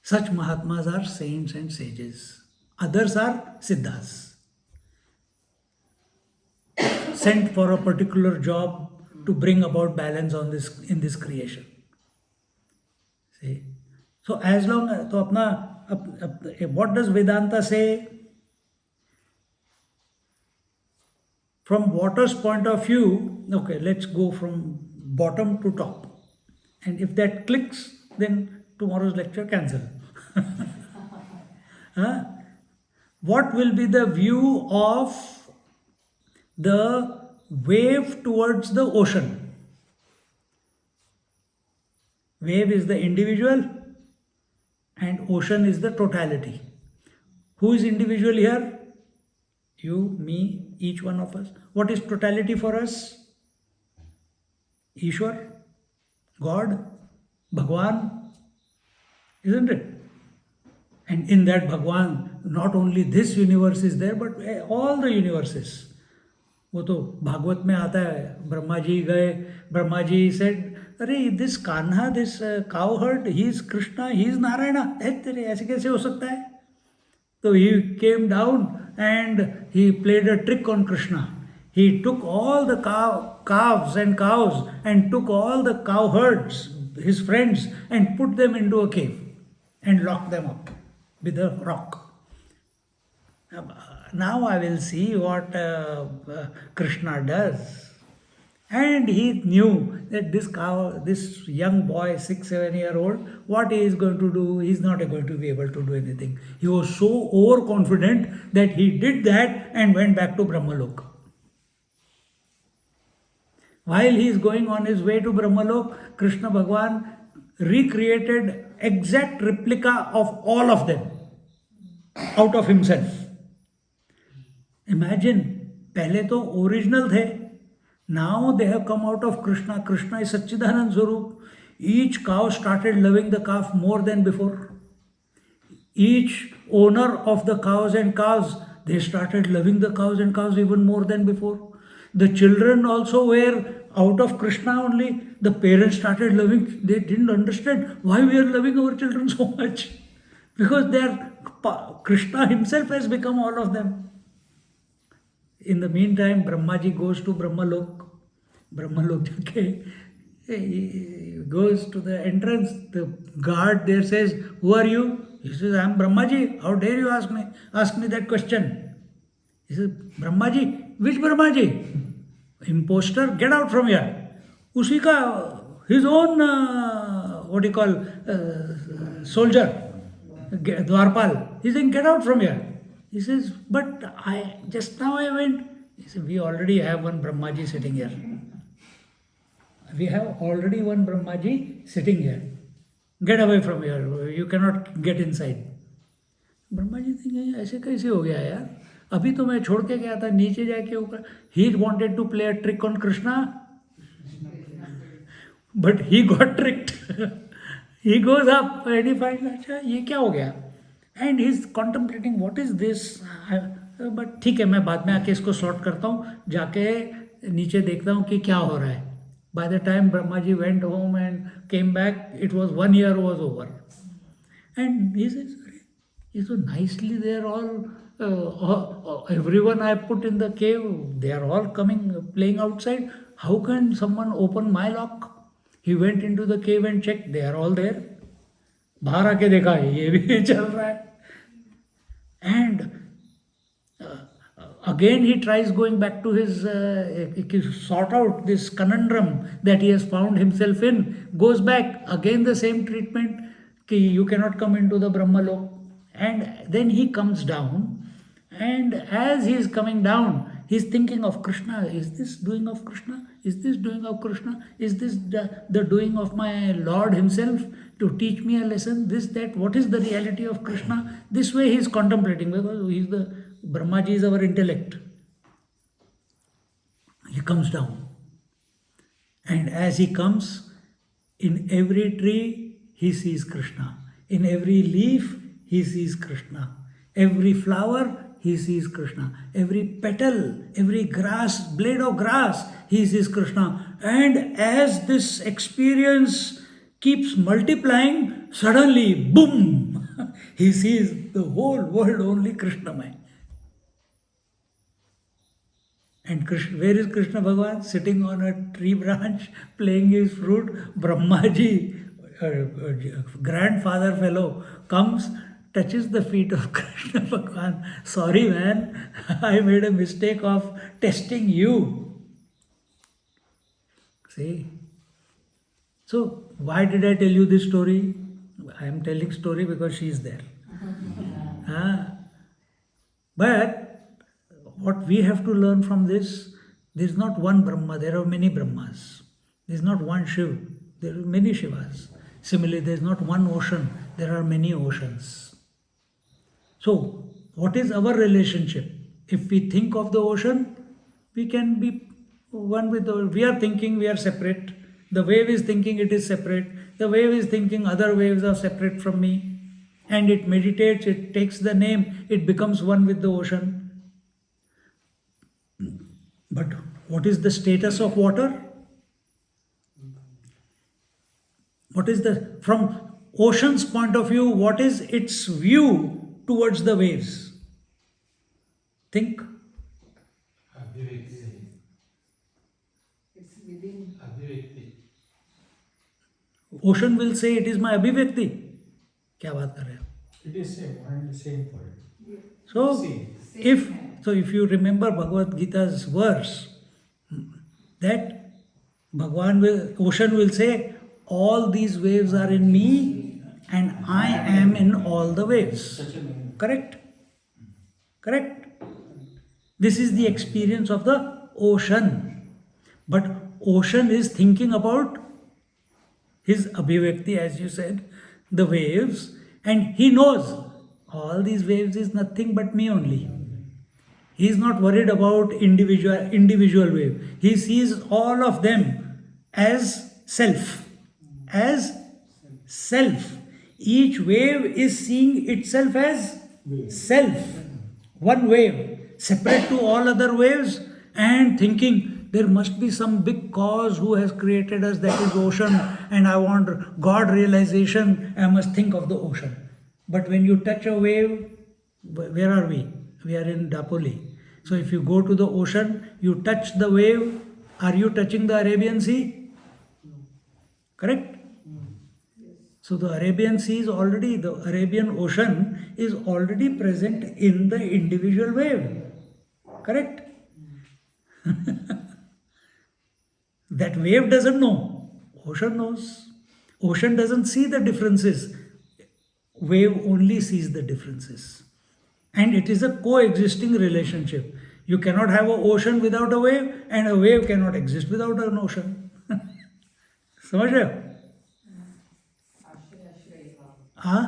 Such Mahatmas are saints and sages. Others are Siddhas, sent for a particular job to bring about balance in this creation. See? So as long as, what does Vedanta say? From water's point of view, okay, let's go from bottom to top. And if that clicks, then tomorrow's lecture cancel. Huh? What will be the view of the wave towards the ocean? Wave is the individual and ocean is the totality. Who is individual here? You, me, each one of us. What is totality for us? Ishwar, God, Bhagwan, isn't it? And in that Bhagwan, not only this universe is there, but all the universes. वो तो भागवत में आता है, ब्रह्मा जी गए, Brahma ji said, अरे this Kanha, this cowherd, he is Krishna, he is Narayana. तेरे ऐसे कैसे हो सकता है? So he came down and he played a trick on Krishna. He took all the calves and cows and took all the cowherds, his friends, and put them into a cave and locked them up with a rock. Now I will see what Krishna does. And he knew that this young boy, 6-7-year-old, what he is going to do, he is not going to be able to do anything. He was so overconfident that he did that and went back to Brahmalok. While he is going on his way to Brahmalok, Krishna Bhagwan recreated exact replica of all of them out of himself. Imagine, पहले तो original थे. Now they have come out of Krishna. Krishna is Satchidanand Swarup. Each cow started loving the calf more than before. Each owner of the cows and calves, they started loving the cows and calves even more than before. The children also were out of Krishna only. The parents started loving. They didn't understand why we are loving our children so much. Because Krishna himself has become all of them. In the meantime, Brahmaji goes to Brahmalok. Brahmalok he goes to the entrance. The guard there says, "Who are you?" He says, "I am Brahmaji. How dare you ask me that question?" He says, "Brahmaji? Which Brahmaji?" "Imposter, get out from here." Usi ka, his own, soldier, Dwarpal. He's saying, "Get out from here." He says, "But just now I went." He said, we already have one Brahmaji sitting here. We have already one Brahmaji sitting here. Get away from here. You cannot get inside. Brahma ji thinking, ऐसे कैसे हो गया यार? अभी तो मैं छोड़ के गया था नीचे जाके ऊपर. He wanted to play a trick on Krishna, but he got tricked. He goes up and he finds, अच्छा ये क्या हो गया? And he's contemplating, what is this? But ठीक है, मैं बाद में आके इसको सॉर्ट करता हूँ, जाके नीचे देखता हूँ कि क्या हो रहा है. By the time Brahmaji went home and came back, it was 1 year was over. And he says, so nicely they are all, everyone I put in the cave, they are all coming, playing outside. How can someone open my lock? He went into the cave and checked, they are all there. बाहर आके देखा ये भी चल रहा है. And again he tries going back to his, sort out this conundrum that he has found himself in, goes back, again the same treatment, कि you cannot come into the Brahmalok. And then he comes down, and as he is coming down, he is thinking of Krishna. Is this doing of Krishna? Is this doing of Krishna? Is this the doing of my Lord himself to teach me a lesson? This, that, what is the reality of Krishna? This way he is contemplating, because he is the Brahmaji is our intellect. He comes down, and as he comes, in every tree he sees Krishna. In every leaf he sees Krishna. Every flower he sees Krishna. Every petal, every grass, blade of grass, he sees Krishna. And as this experience keeps multiplying, suddenly, boom, he sees the whole world only Krishnamay. And Krishna, where is Krishna Bhagavan? Sitting on a tree branch, playing his flute. Brahmaji, grandfather fellow, comes, touches the feet of Krishna Bhagavan. Sorry man, I made a mistake of testing you. See? So, why did I tell you this story? I am telling story because she is there. But what we have to learn from this, there is not one Brahma, there are many Brahmas. There is not one Shiv, there are many Shivas. Similarly, there is not one ocean, there are many oceans. So, what is our relationship? If we think of the ocean, we can be one with the, we are thinking we are separate. The wave is thinking it is separate. The wave is thinking other waves are separate from me. And it meditates, it takes the name, it becomes one with the ocean. But what is the status of water? What is the, from ocean's point of view, what is its view towards the waves? Think. It's within. Ocean will say it is my abhivyakti. क्या बात कर रहे हो? It is same, and same for it. So, Same. if you remember Bhagavad Gita's verse, that ocean will say, all these waves are in me and I am in all the waves. Correct? Correct? This is the experience of the ocean. But ocean is thinking about his abhivyakti, as you said, the waves, and he knows all these waves is nothing but me only. He is not worried about individual wave. He sees all of them as self. As self. Each wave is seeing itself as self. One wave, separate to all other waves, and thinking there must be some big cause who has created us, that is ocean, and I want God realization, I must think of the ocean. But when you touch a wave, where are we? We are in Dapoli. So if you go to the ocean, you touch the wave, are you touching the Arabian Sea? Correct? So the Arabian Sea is already, the Arabian Ocean is already present in the individual wave. Correct? That wave doesn't know. Ocean knows. Ocean doesn't see the differences. Wave only sees the differences. And it is a coexisting relationship. You cannot have an ocean without a wave, and a wave cannot exist without an ocean. समझ रहे हो? आश्रय आश्रयी भाव हाँ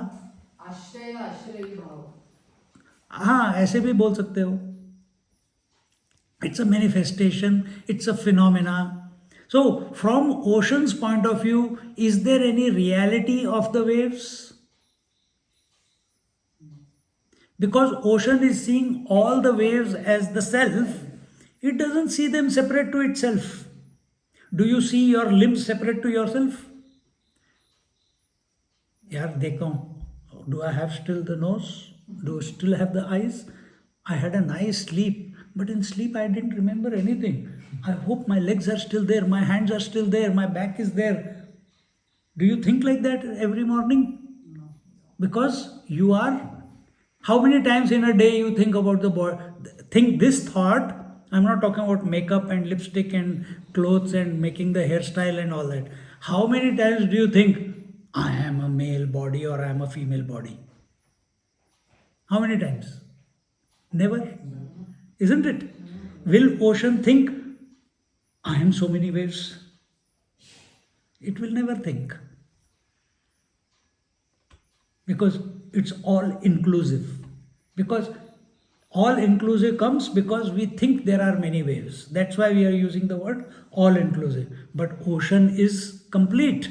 आश्रय आश्रयी भाव हाँ, ऐसे भी बोल सकते हो. It's a manifestation, it's a phenomena. So, from ocean's point of view, is there any reality of the waves? Because ocean is seeing all the waves as the self, it doesn't see them separate to itself. Do you see your limbs separate to yourself? यार देखता हूँ, do I have still the nose? Do I still have the eyes? I had a nice sleep, but in sleep I didn't remember anything. I hope my legs are still there, my hands are still there, my back is there. Do you think like that every morning? Because you are. How many times in a day you think about the body? Think this thought. I'm not talking about makeup and lipstick and clothes and making the hairstyle and all that. How many times do you think, I am a male body or I am a female body? How many times? Never. Isn't it? Will ocean think, I am so many waves? It will never think. Because it's all inclusive. Because all inclusive comes because we think there are many waves. That's why we are using the word all inclusive. But ocean is complete,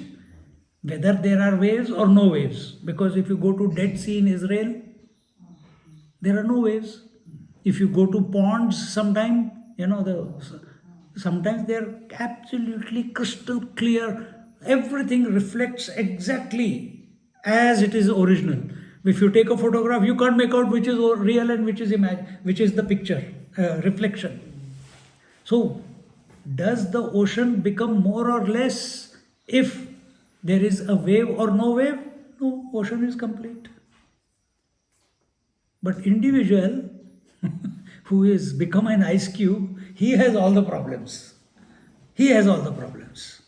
whether there are waves or no waves. Because if you go to Dead Sea in Israel, there are no waves. If you go to ponds sometime, sometimes they are absolutely crystal clear. Everything reflects exactly as it is original. If you take a photograph, you can't make out which is real and which is the picture, reflection. So, does the ocean become more or less if there is a wave or no wave? No, ocean is complete. But individual who is become an ice cube, he has all the problems. He has all the problems.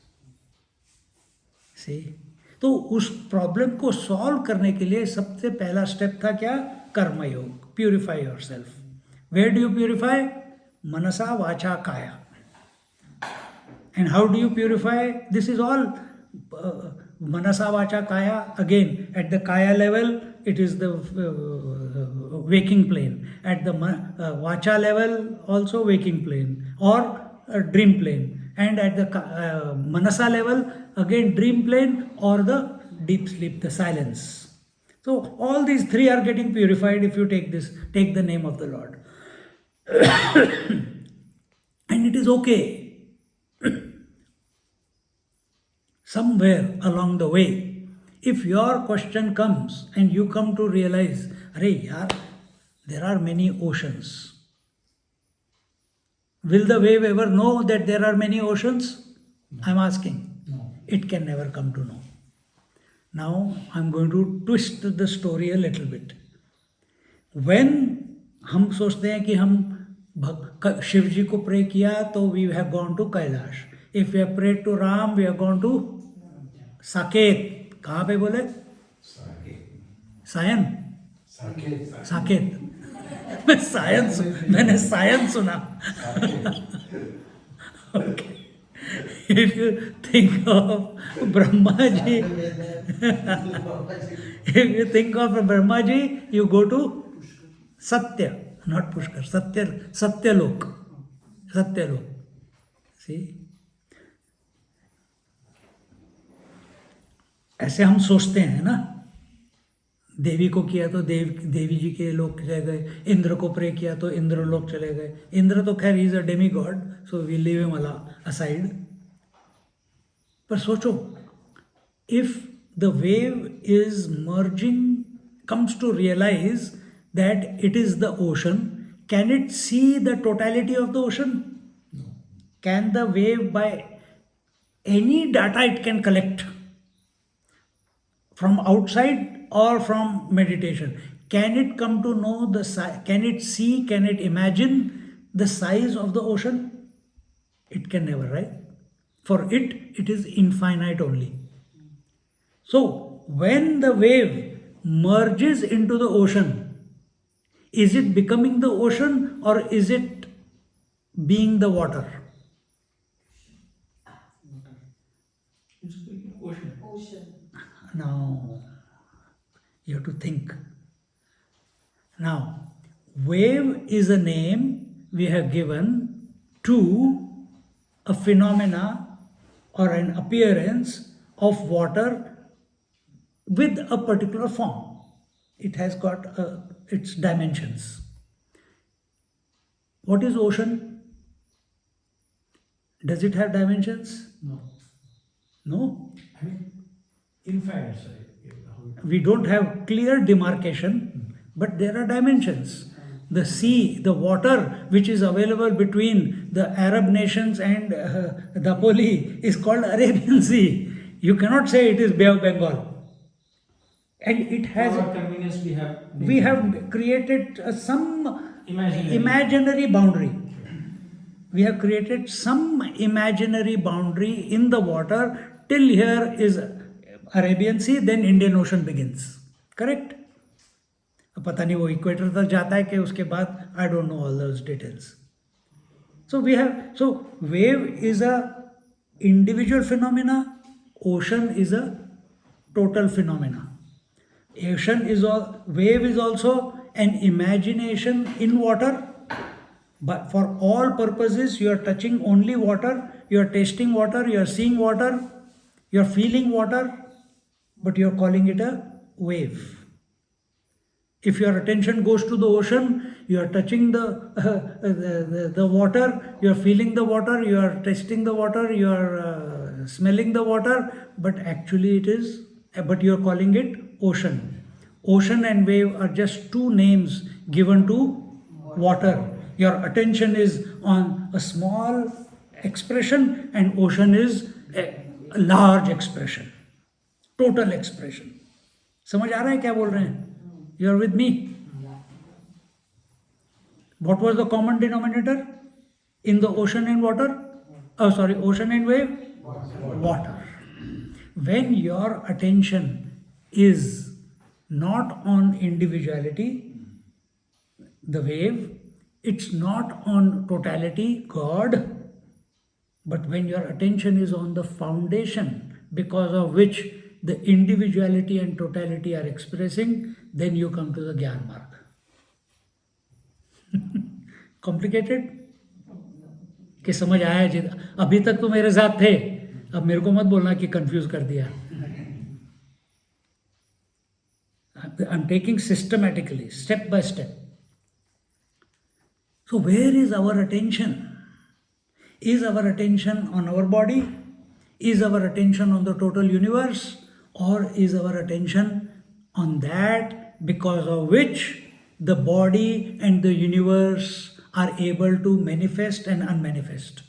See? तो उस problem को solve करने के लिए सबसे पहला step था क्या? Karma yoga. Purify yourself. Where do you purify? Manasa vacha kaya. And how do you purify? This is all manasa vacha kaya. Again, at the kaya level, it is the waking plane. At the vacha level, also waking plane or dream plane. And at the manasa level, again dream plane or the deep sleep, the silence. So all these three are getting purified if you take the name of the Lord. And it is okay. Somewhere along the way, if your question comes and you come to realize, Arey yaar, there are many oceans. Will the wave ever know that there are many oceans? No. I'm asking. No. It can never come to know. Now I'm going to twist the story a little bit. When हम सोचते हैं कि हम शिव जी को pray किया तो we have gone to Kailash. If we have prayed to Ram, we have gone to Saket. कहाँ पे बोले? सायन. साकेत. मैंने सायन सुना. Okay. If you think of Brahma ji, if you think of Brahma ji, you go to Satya, not Pushkar. Satyalok. See? ऐसे हम सोचते हैं ना. देवी को किया तो देवी जी के लोग चले गए. इंद्र को प्रे किया तो इंद्र लोग चले गए. इंद्र तो खैर is a demi god, so we leave him aside. पर सोचो, if the wave is merging, comes to realize that it is the ocean, can it see the totality of the ocean? No. Can the wave, by any data it can collect from outside or from meditation, can it come to know the size? Can it see, can it imagine the size of the ocean? It can never, right? For it is infinite only. So when the wave merges into the ocean, is it becoming the ocean or is it being the water? It's ocean. Ocean. Now, you have to think. Now, wave is a name we have given to a phenomena or an appearance of water with a particular form. It has got its dimensions. What is ocean? Does it have dimensions? No. No. I mean, infinite, sorry. We don't have clear demarcation, but there are dimensions. The sea, the water which is available between the Arab nations and Dapoli is called Arabian Sea. You cannot say it is Bay of Bengal. And it For has, our convenience, we have created some Imaginary. imaginary boundary. We have created some imaginary boundary in the water. Till here is Arabian Sea, then Indian Ocean begins. Correct? अब पता नहीं वो equator तक जाता है कि उसके बाद I don't know all those details. So wave is a individual phenomena, ocean is a total phenomena. Wave is also an imagination in water, but for all purposes you are touching only water, you are tasting water, you are seeing water, you are feeling water, but you are calling it a wave. If your attention goes to the ocean, you are touching the water, you are feeling the water, you are tasting the water, you are smelling the water, but actually but you are calling it ocean. Ocean and wave are just two names given to water. Your attention is on a small expression and ocean is a large expression, total expression. समझ आ रहा है क्या बोल रहे हैं? You are with me? What was the common denominator in the ocean and water? Ocean and wave? Water. When your attention is not on individuality, the wave, it's not on totality, God, but when your attention is on the foundation because of which the individuality and totality are expressing, then you come to the gyaan marg. Complicated? कि समझ आया जी? अभी तक तो मेरे साथ थे, अब मेरे को मत बोलना कि कंफ्यूज कर दिया. I'm taking systematically, step by step. So where is our attention? Is our attention on our body? Is our attention on the total universe? Or is our attention on that because of which the body and the universe are able to manifest and unmanifest?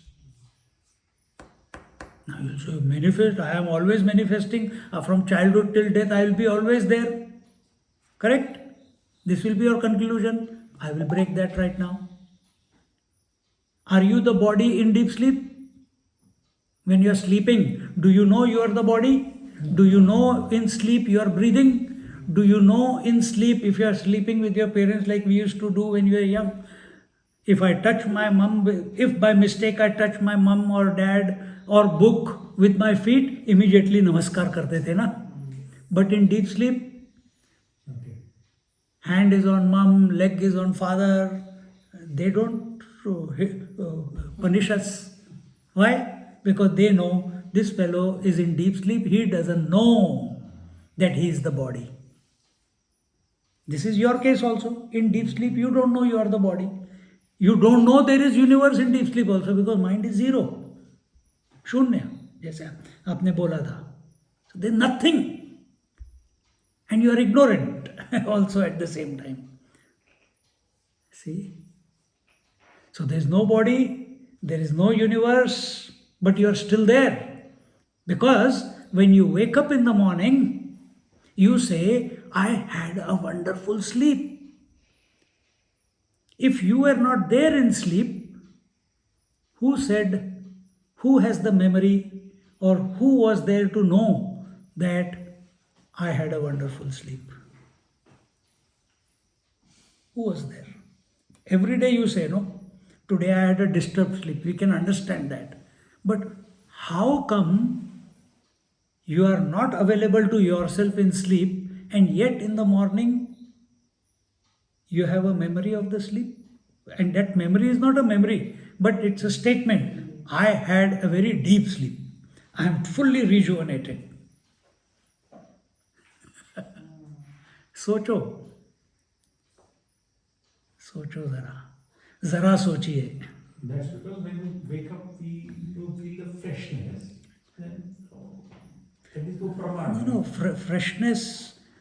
Now you say, manifest, I am always manifesting. From childhood till death, I will be always there. Correct? This will be your conclusion. I will break that right now. Are you the body in deep sleep? When you are sleeping, do you know you are the body? Do you know in sleep you are breathing? Do you know in sleep if you are sleeping with your parents like we used to do when you were young? If I touch my mom, if by mistake I touch my mom or dad or book with my feet, immediately namaskar karte the na. But in deep sleep, hand is on mom, leg is on father, they don't punish us. Why? Because they know this fellow is in deep sleep, he doesn't know that he is the body. This is your case also. In deep sleep, you don't know you are the body. You don't know there is universe in deep sleep also because mind is zero. शून्य, जैसे आपने बोला था. So there is nothing. And you are ignorant also at the same time. See? So there is no body, there is no universe, but you are still there. Because when you wake up in the morning, you say, I had a wonderful sleep. If you were not there in sleep, who said, who has the memory or who was there to know that I had a wonderful sleep? Who was there? Every day you say, no? Today I had a disturbed sleep. We can understand that. But how come you are not available to yourself in sleep and yet in the morning you have a memory of the sleep? And that memory is not a memory, but it's a statement. I had a very deep sleep. I am fully rejuvenated. सोचो सोचो जरा सोचिए. That's because when you wake up, you feel the freshness. Then that is the Paramananda. No,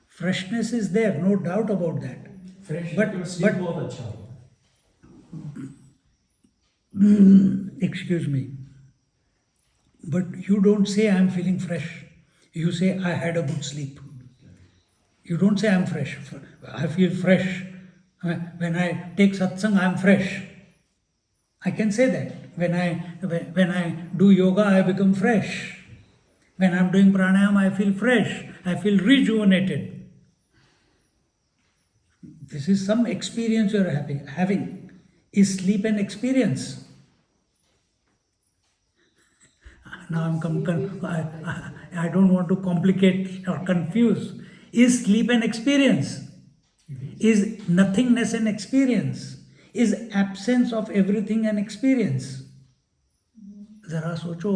freshness is there, no doubt about that. Fresh. But- sleep but- बहुत अच्छा होगा. Excuse me. But you don't say I am feeling fresh. You say I had a good sleep. You don't say I am fresh. I feel fresh. When I take satsang, I am fresh. I can say that. When I do yoga, I become fresh. When I am doing pranayama, I feel fresh. I feel rejuvenated. This is some experience you are having. Is sleep an experience? Now I don't want to complicate or confuse. Is sleep an experience? Is nothingness an experience? Is absence of everything an experience? Zara socho.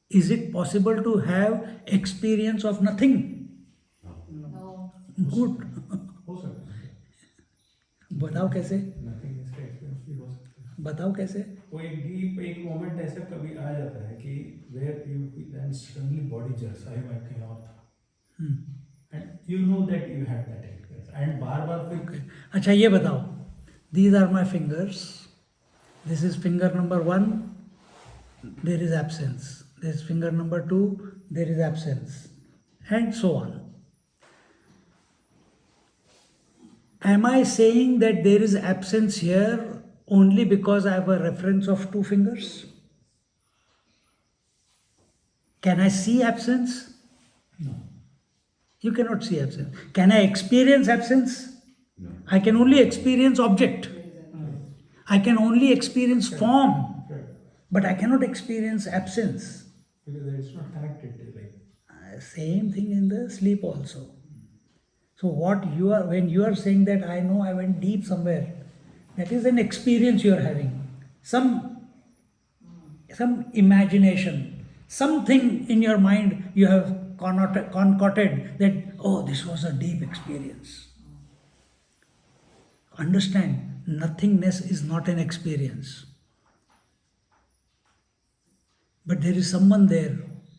Is it possible to have experience of nothing? No. Good. हो सकता है. बताओ कैसे? Nothing is का experience भी हो सकता है. बताओ कैसे? वो एक deep एक moment ऐसा कभी आ जाता है कि where you feel and suddenly body just I मैं कहीं और था. And you know that you had that experience. And बार फिर अच्छा ये बताओ. These are my fingers. This is finger number 1. There is absence. This is finger number 2. There is absence. And so on. Am I saying that there is absence here only because I have a reference of 2 fingers? Can I see absence? no. You cannot see absence. Can I experience absence? No. I can only experience object. I can only experience form, Correct. but I cannot experience absence. Because it's not connected to like. Same thing in the sleep also. So when you are saying that I know I went deep somewhere, that is an experience you are having. Some imagination, something in your mind you have concocted that, oh, this was a deep experience. Understand, nothingness is not an experience. But there is someone there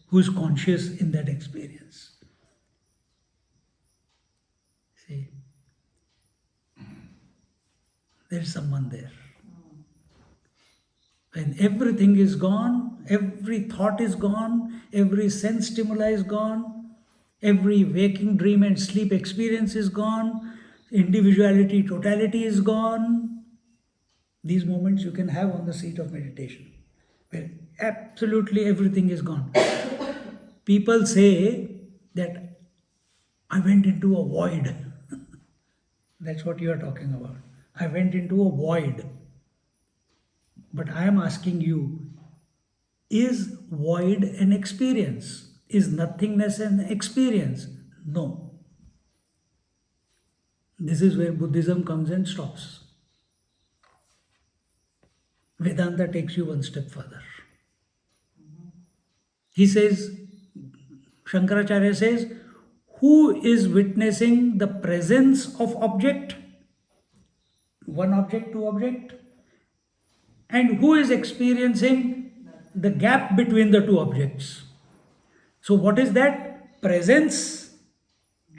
who is conscious in that experience. See, there is someone there. When everything is gone, every thought is gone, every sense stimuli is gone, every waking, dream and sleep experience is gone, individuality, totality is gone. These moments you can have on the seat of meditation, where absolutely everything is gone. People say that I went into a void. That's what you are talking about. I went into a void. But I am asking you, is void an experience? Is nothingness an experience? No. This is where Buddhism comes and stops. Vedanta takes you one step further. He says, Shankaracharya says, who is witnessing the presence of object? One object, 2 object? And who is experiencing the gap between the 2 objects? So what is that? Presence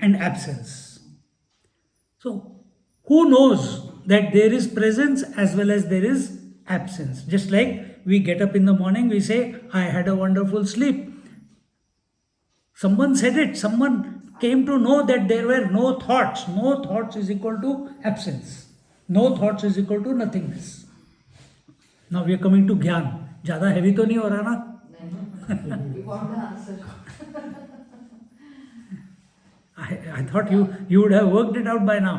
and absence. So who knows that there is presence as well as there is absence? Just like we get up in the morning, we say, I had a wonderful sleep. Someone said it. Someone came to know that there were no thoughts. No thoughts is equal to absence. No thoughts is equal to nothingness. Now we are coming to gyaan. ज़्यादा heavy तो नहीं हो रहा ना? You want the answer? I thought you would have worked it out by now.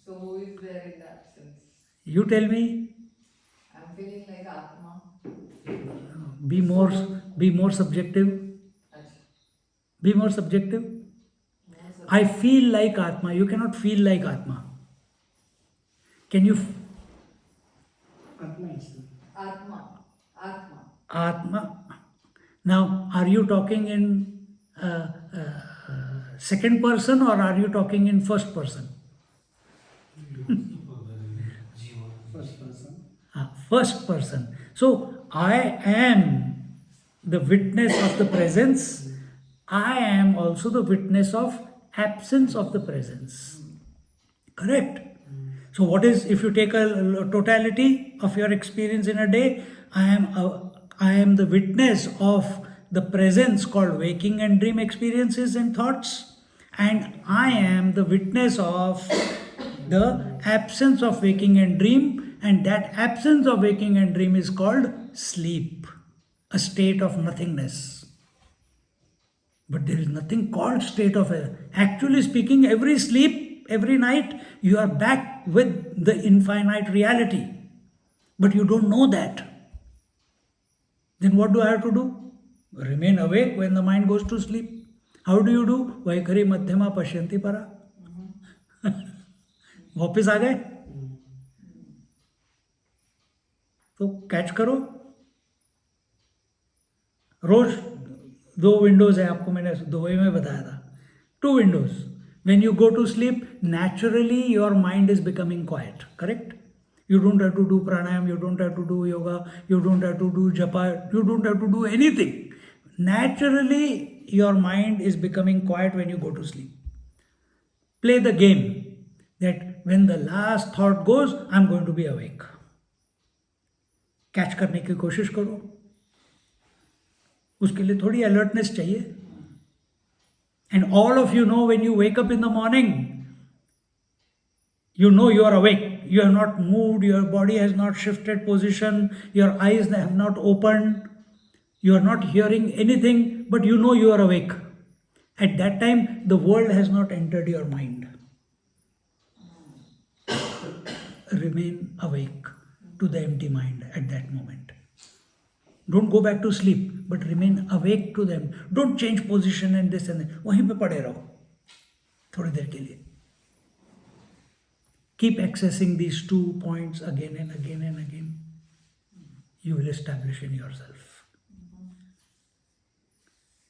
So So who is there in the absence? You tell me. I'm feeling like Atma. Be more subjective. Achha. Be more subjective. More subject. I feel like Atma. You cannot feel like Atma. Can you? Atma is Atma. Atma. Atma. Now, are you talking in second person or are you talking in first person? first person. First person. So, I am the witness of the presence. I am also the witness of absence of the presence. Correct? So, what is, if you take a totality of your experience in a day, I am the witness of the presence called waking and dream experiences and thoughts, and I am the witness of the absence of waking and dream, and that absence of waking and dream is called sleep, a state of nothingness. But there is nothing called state of actually speaking, every sleep, every night, you are back with the infinite reality. But you don't know that. Then what do I have to do? Remain awake when the mind goes to sleep. How do you do? Vaikhari madhyama pashyanti para. वापस आ गए तो catch करो. रोज 2 Windows है, आपको मैंने Dubai में बताया था. 2 Windows. When you go to sleep, naturally your mind is becoming quiet. Correct? You don't have to do pranayam, you don't have to do yoga, you don't have to do japa, you don't have to do anything. Naturally, your mind is becoming quiet when you go to sleep. Play the game that when the last thought goes, I'm going to be awake. Catch करने की कोशिश करो. उसके लिए थोड़ी alertness चाहिए. And all of you know, when you wake up in the morning, you know you are awake. You have not moved, your body has not shifted position, your eyes have not opened, you are not hearing anything, but you know you are awake. At that time, the world has not entered your mind. Remain awake to the empty mind at that moment. Don't go back to sleep, but remain awake to them. Don't change position and this and that. वहीं पे पड़े रहो थोड़ी देर के लिए. Keep accessing these 2 points again and again and again. You will establish in yourself.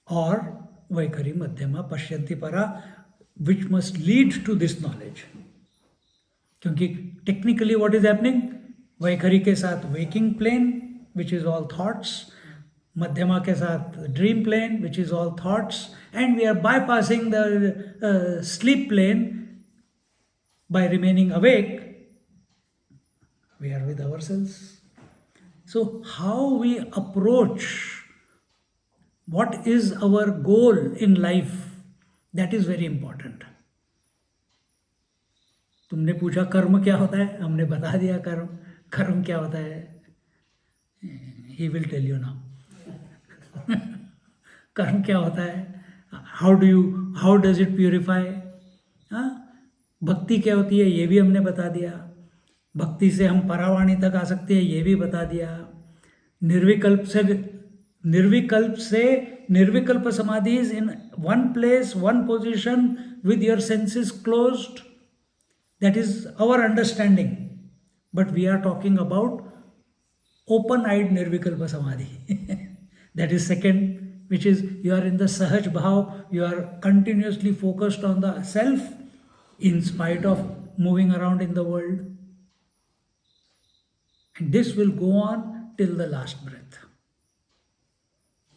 Or Vaikhari Madhyama Pashyanti Para, which must lead to this knowledge. क्योंकि technically what is happening? Vaikhari के साथ waking plane, which is all thoughts. Madhyama के साथ dream plane, which is all thoughts. And we are bypassing the sleep plane. By remaining awake, we are with ourselves. So, how we approach what is our goal in life, that is very important. तुमने पूछा कर्म क्या होता है, हमने बता दिया कर्म क्या होता है. He will tell you now. कर्म क्या होता है, how does it purify? भक्ति क्या होती है, ये भी हमने बता दिया. भक्ति से हम परावाणी तक आ सकते हैं, ये भी बता दिया. निर्विकल्प से निर्विकल्प समाधि is in one place, one position with your senses closed. That is our understanding. But we are talking about open-eyed nirvikalpa samadhi. That is second, which is you are in the sahaj bhav, you are continuously focused on the self in spite of moving around in the world. And this will go on till the last breath.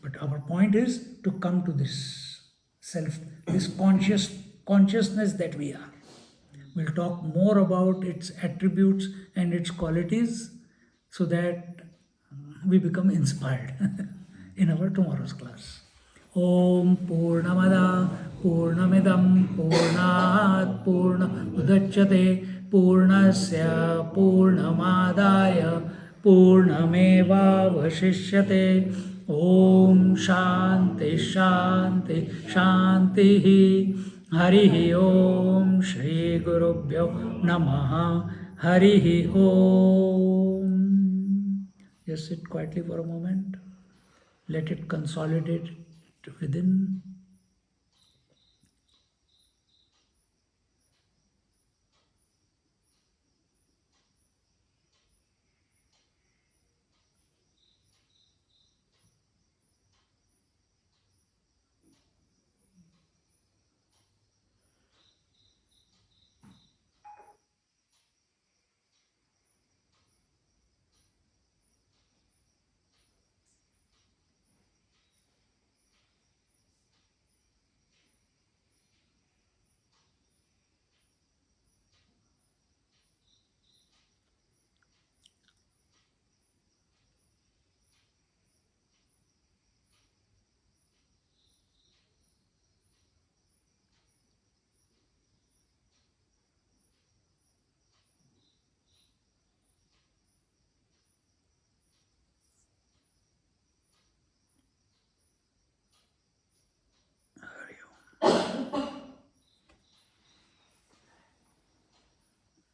But our point is to come to this self, this consciousness that we are. We'll talk more about its attributes and its qualities so that we become inspired in our tomorrow's class. Om Purnamada Purnamidam Purnat Purna Udachyate Purnasya Purnamadaya Purnameva Vashishyate. Om Shanti Shanti Shanti. Harihi Om. Shri Gurubhyo Namaha. Harihi Om. Just sit quietly for a moment. Let it consolidate within.